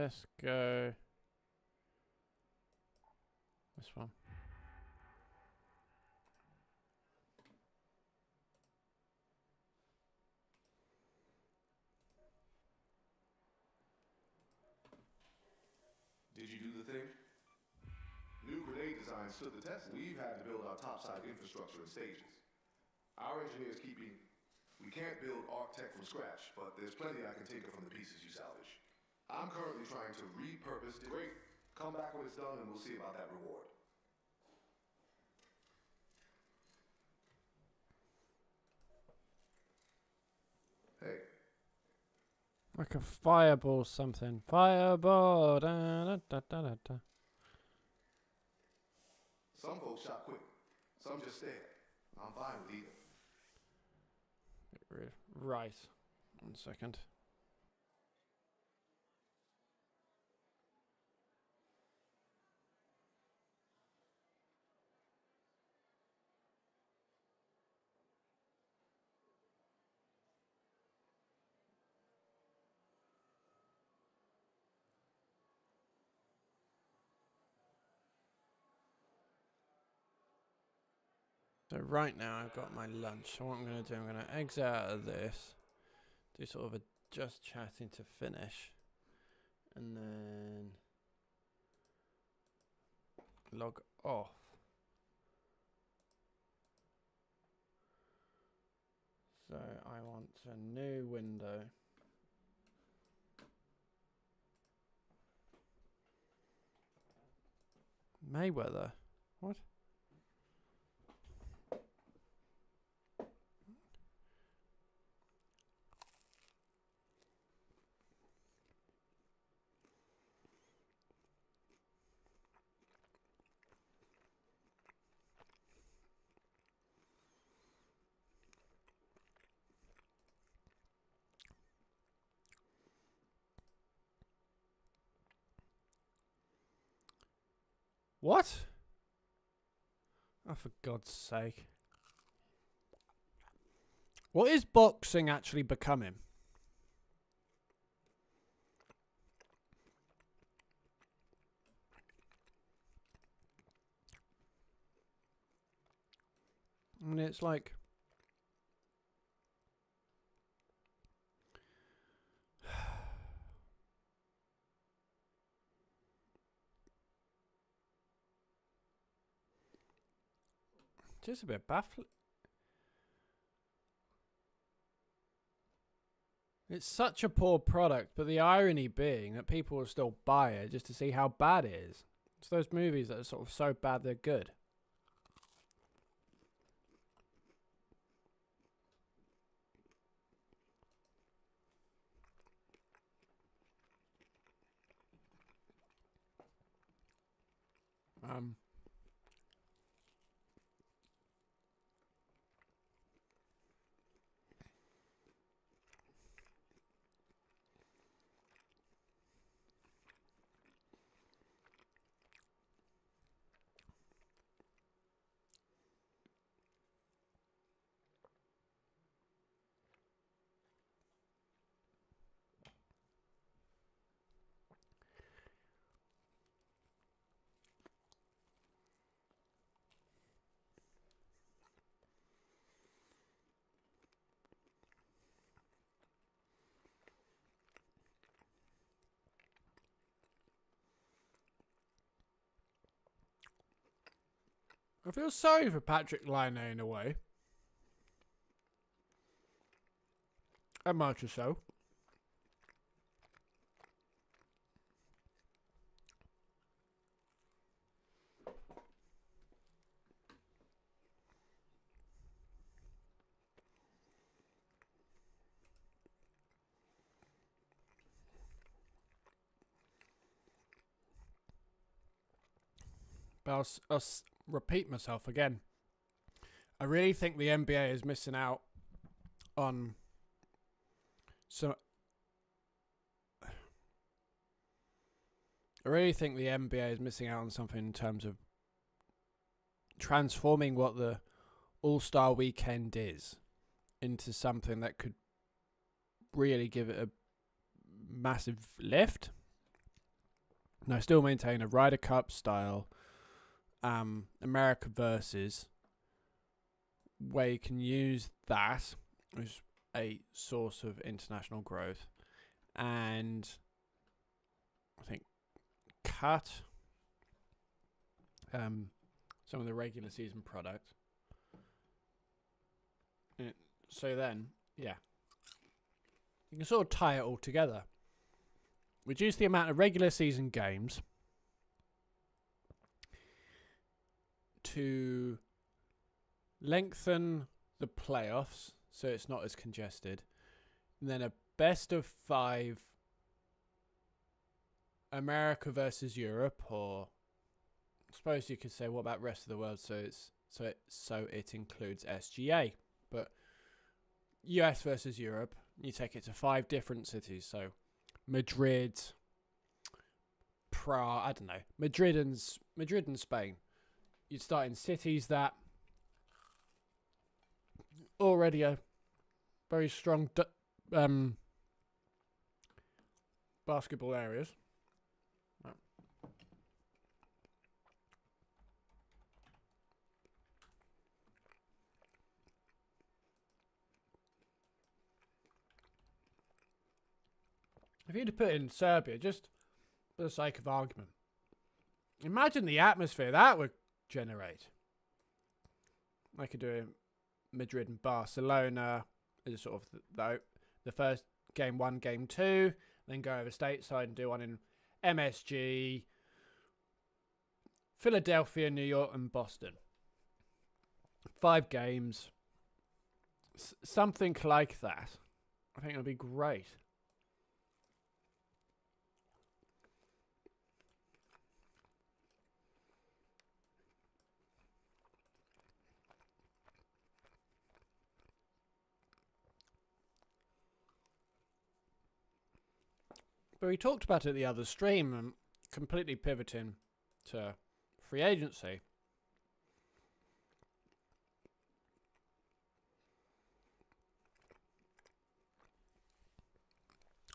Let's go. This one. Did you do the thing? New grenade design stood the test. We've had to build our topside infrastructure in stages. Our engineers keep being... We can't build arc tech from scratch, but there's plenty I can tinker from the pieces you salvage. I'm currently trying to repurpose... Great. Come back when it's done and we'll see about that reward. Hey. Like a fireball something. Fireball! Da, da, da, da, da, da. Some folks shot quick. Some just stared. I'm fine with either. Right. 1 second. So right now I've got my lunch. So what I'm going to do, I'm going to exit out of this, do sort of a just chatting to finish, and then log off. So I want a new window. Mayweather. What? What? Oh, for God's sake. What is boxing actually becoming? I mean, it's like... just a bit baffling. It's such a poor product, but the irony being that people will still buy it just to see how bad it is. It's those movies that are sort of so bad they're good. I feel sorry for Patrick Laine in a way. A much or so. But I'll repeat myself again. I really think the NBA is missing out on some. I really think the NBA is missing out on something in terms of transforming what the All-Star Weekend is into something that could really give it a massive lift. And I still maintain a Ryder Cup style America versus, where you can use that as a source of international growth, and I think cut some of the regular season product. So then, yeah, you can sort of tie it all together. Reduce the amount of regular season games to lengthen the playoffs so it's not as congested. And then a best of 5 America versus Europe, or I suppose you could say, what about rest of the world? So it includes SGA, but US versus Europe, you take it to 5 different cities. So Madrid, Prague, I don't know, Madrid and Spain. You'd start in cities that already are very strong basketball areas. If you'd put in Serbia, just for the sake of argument, imagine the atmosphere that would generate. I could do Madrid and Barcelona as sort of the first game 1, game 2, then go over stateside and do one in MSG, Philadelphia, New York, and Boston. 5 games, something like that. I think it would be great. But we talked about it the other stream, and completely pivoting to free agency.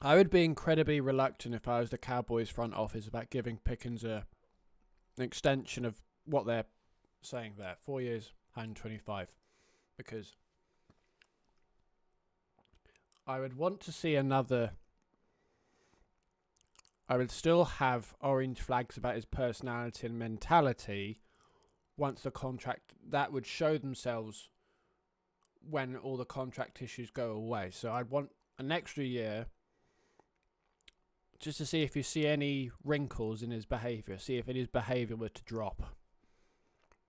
I would be incredibly reluctant if I was the Cowboys front office about giving Pickens an extension of what they're saying there. 4 years, 125. Because I would want to see another... I would still have orange flags about his personality and mentality once the contract... That would show themselves when all the contract issues go away. So I'd want an extra year... just to see if you see any wrinkles in his behaviour. See if his behaviour were to drop.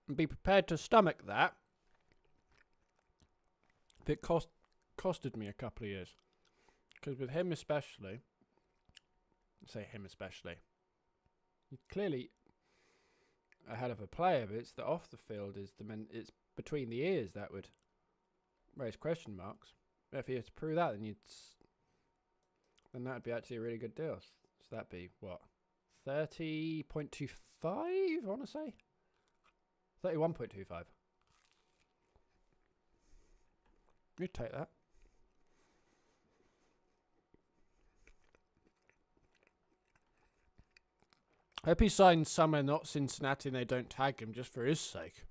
And be prepared to stomach that. If it costed me a couple of years. Because with him especially... say him especially. He's clearly a hell of a player, but it's the off the field is it's between the ears that would raise question marks. But if he had to prove that, then that would be actually a really good deal. So that'd be what? 30.25, I want to say? 31.25. You'd take that. I hope he signs somewhere not Cincinnati and they don't tag him just for his sake.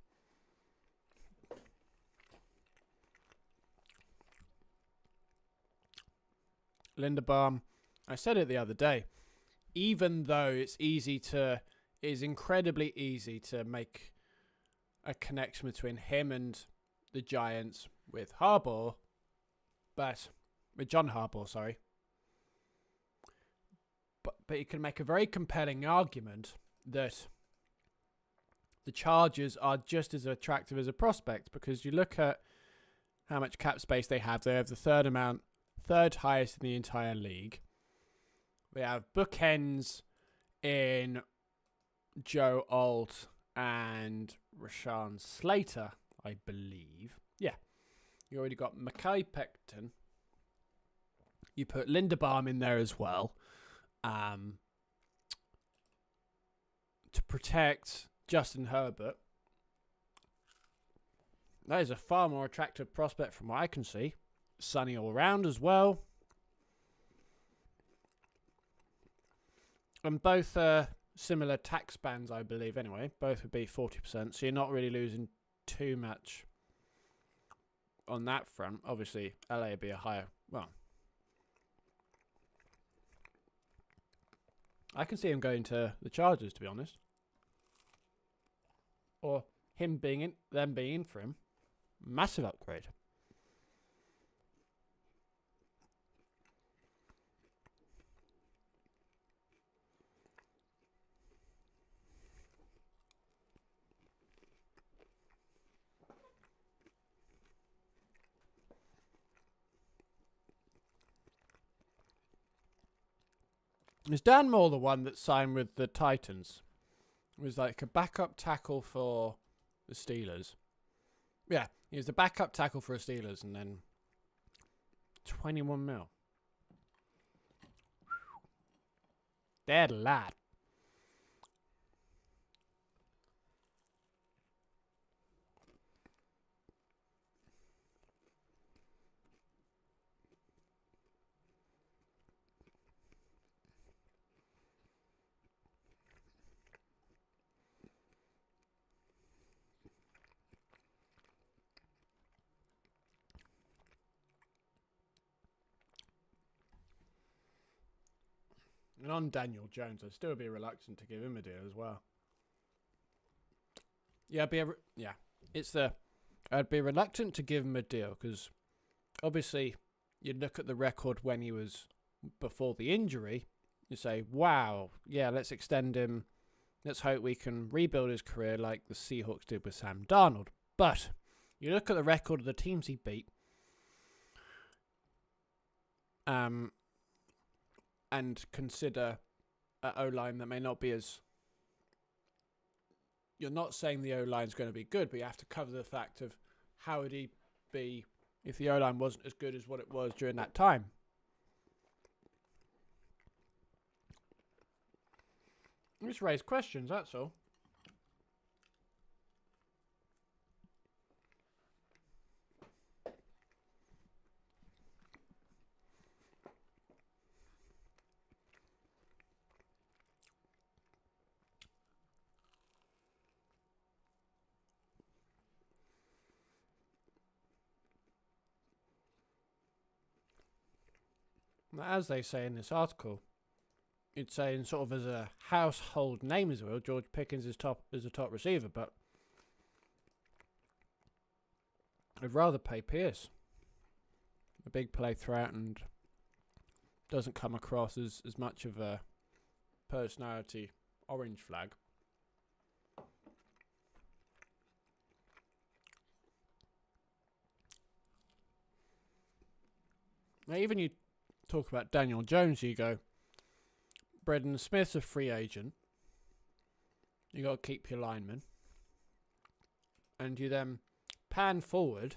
Linderbaum, I said it the other day, even though it is incredibly easy to make a connection between him and the Giants with John Harbaugh, sorry. But you can make a very compelling argument that the Chargers are just as attractive as a prospect, because you look at how much cap space they have. They have the third highest in the entire league. They have bookends in Joe Alt and Rashawn Slater, I believe. Yeah. You already got Mekhi Becton. You put Linderbaum in there as well. To protect Justin Herbert. That is a far more attractive prospect from what I can see. Sunny all round as well. And both similar tax bands, I believe, anyway. Both would be 40%, so you're not really losing too much on that front. Obviously, LA would be a higher... Well, I can see him going to the Chargers, to be honest. Or them being in for him. Massive upgrade. Is Dan Moore the one that signed with the Titans? It was like a backup tackle for the Steelers. Yeah, he was the backup tackle for the Steelers, and then 21 mil. Dead lad. And on Daniel Jones, I'd still be reluctant to give him a deal as well. Yeah, I'd be reluctant to give him a deal because obviously you'd look at the record when he was before the injury. You say, wow, yeah, let's extend him. Let's hope we can rebuild his career like the Seahawks did with Sam Darnold. But you look at the record of the teams he beat, and consider an O-line that may not be as... You're not saying the O-line's going to be good, but you have to cover the fact of how would he be if the O-line wasn't as good as what it was during that time. Just raise questions, that's all. As they say in this article, you'd say in sort of as a household name as well, George Pickens is a top receiver, but I'd rather pay Pierce. A big play threat and doesn't come across as much of a personality orange flag. Now even you talk about Daniel Jones, you go, Braden Smith's a free agent. You got to keep your lineman. And you then pan forward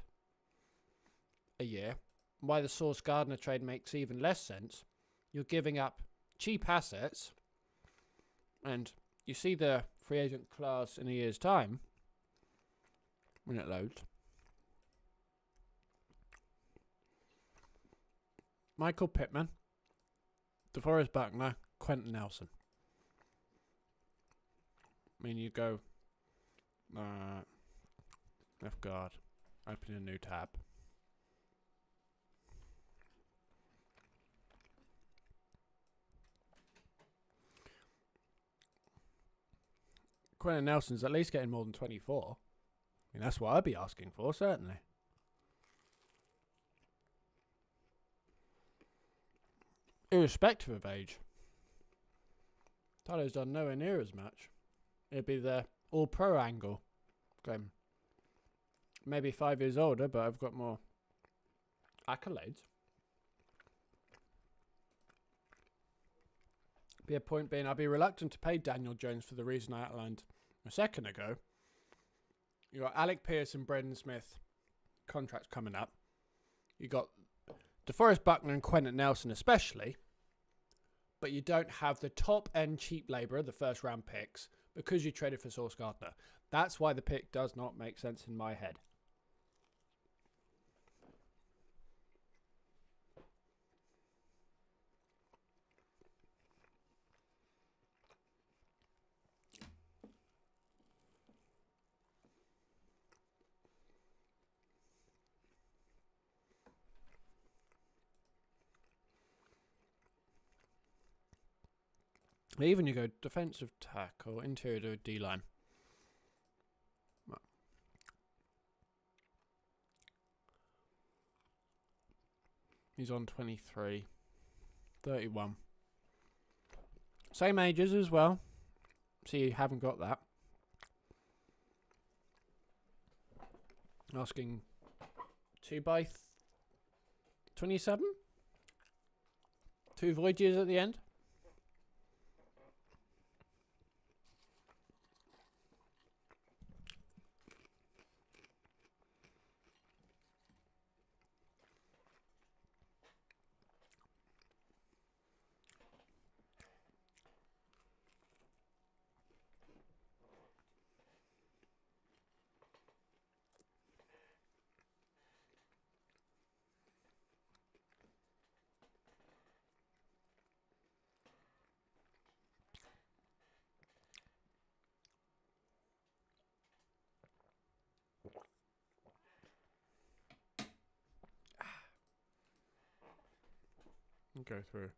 a year. Why the Sauce Gardner trade makes even less sense. You're giving up cheap assets. And you see the free agent class in a year's time. When it loads. Michael Pittman. DeForest Buckner. Quentin Nelson. I mean, you go left guard, open a new tab. Quentin Nelson's at least getting more than 24. I mean, that's what I'd be asking for, certainly. Irrespective of age. Tyler's done nowhere near as much. It'd be the all-pro angle. Okay. Maybe 5 years older, but I've got more accolades. Be a point being, I'd be reluctant to pay Daniel Jones for the reason I outlined a second ago. You got Alec Pierce and Braden Smith contracts coming up. You got DeForest Buckner and Quentin Nelson especially. But you don't have the top-end cheap labour, the first-round picks, because you traded for Sauce Gardner. That's why the pick does not make sense in my head. Even you go defensive tackle, interior D-line. He's on 23. 31. Same ages as well. So you haven't got that. Asking 2 by 27? 2 voyages at the end? Go through.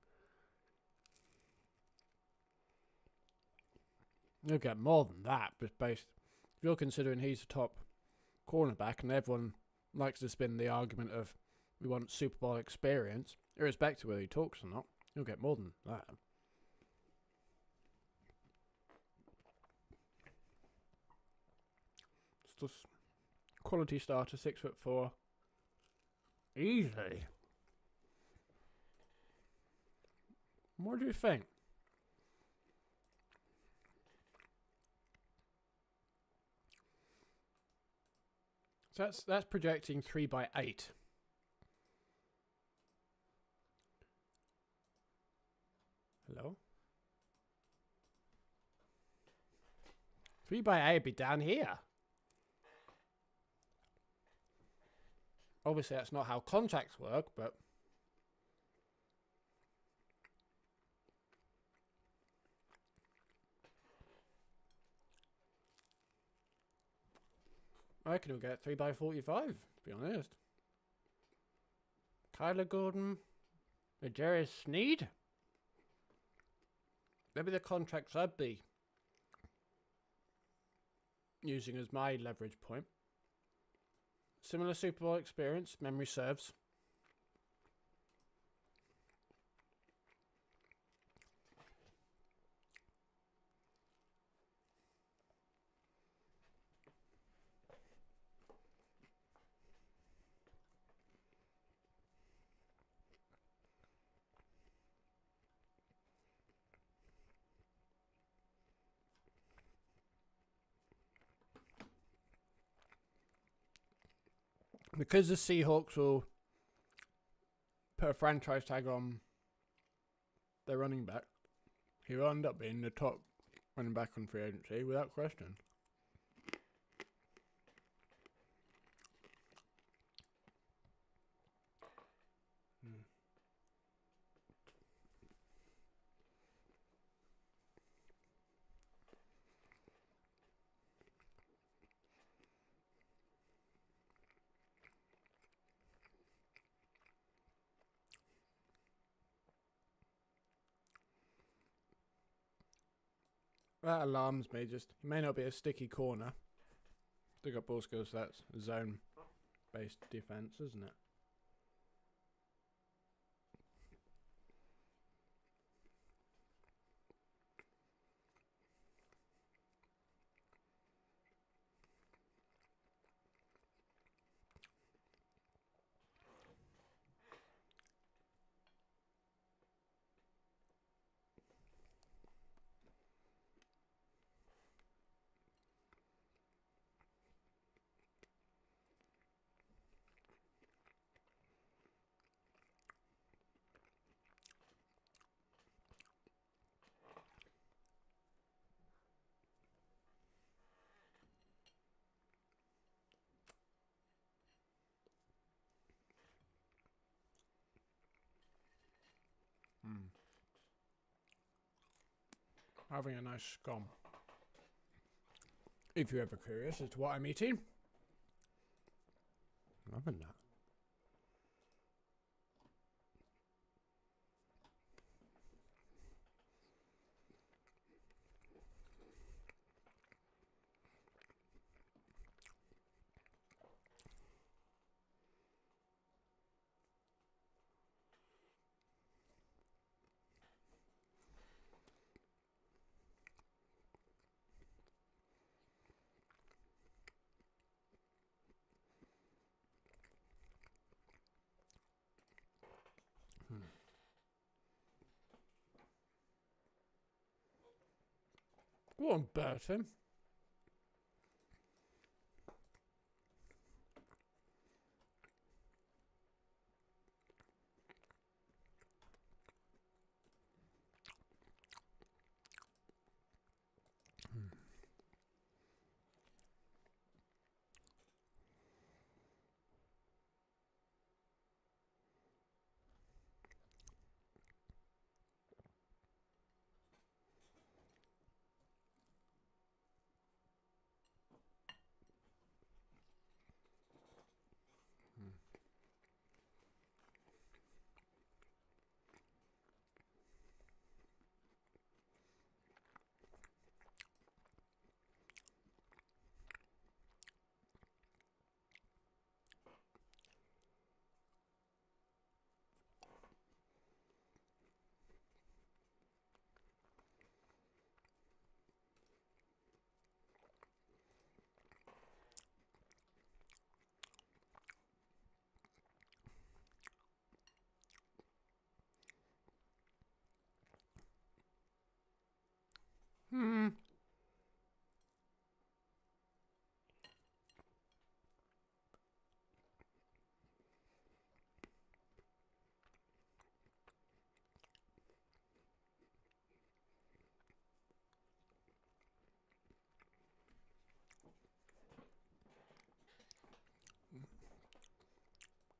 He'll get more than that, but if you're considering he's the top cornerback and everyone likes to spin the argument of we want Super Bowl experience, irrespective of whether he talks or not, he'll get more than that. It's just quality starter, 6'4". Easy. What do you think? So that's projecting 3x8. Hello? 3x8 would be down here. Obviously, that's not how contracts work, but I reckon he'll get 3x45, to be honest. Kyler Gordon, Jarius Sneed. Maybe the contracts I'd be using as my leverage point. Similar Super Bowl experience, memory serves. Because the Seahawks will put a franchise tag on their running back, he will end up being the top running back on free agency without question. That alarms me. Just he may not be a sticky corner. Still got ball skills. That's zone-based defense, isn't it? Having a nice scone. If you're ever curious as to what I'm eating, loving that. Go on, Burton.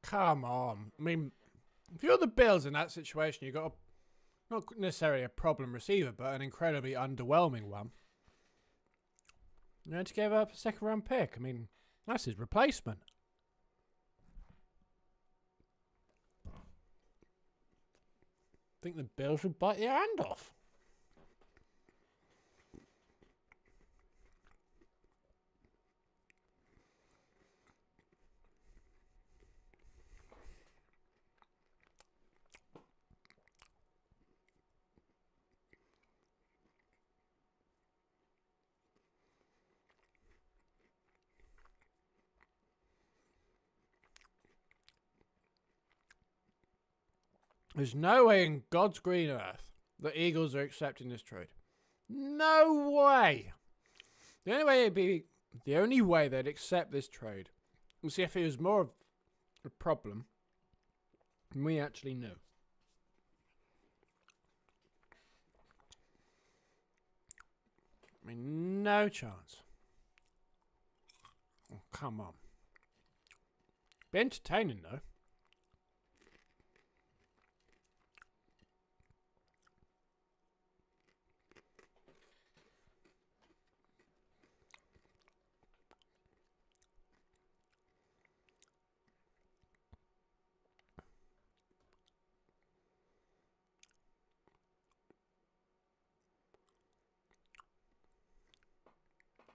come on. I mean, if you're the Bills in that situation, you've got not necessarily a problem receiver, but an incredibly underwhelming one. You had to give up a second round pick. I mean, that's his replacement. I think the Bills would bite your hand off. There's no way in God's green earth the Eagles are accepting this trade. No way. The only way they'd accept this trade was if it was more of a problem than we actually knew. I mean, no chance. Oh, come on. Be entertaining though.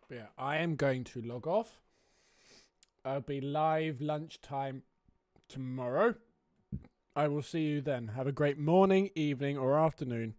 But yeah, I am going to log off. I'll be live lunchtime tomorrow. I will see you then. Have a great morning, evening, or afternoon.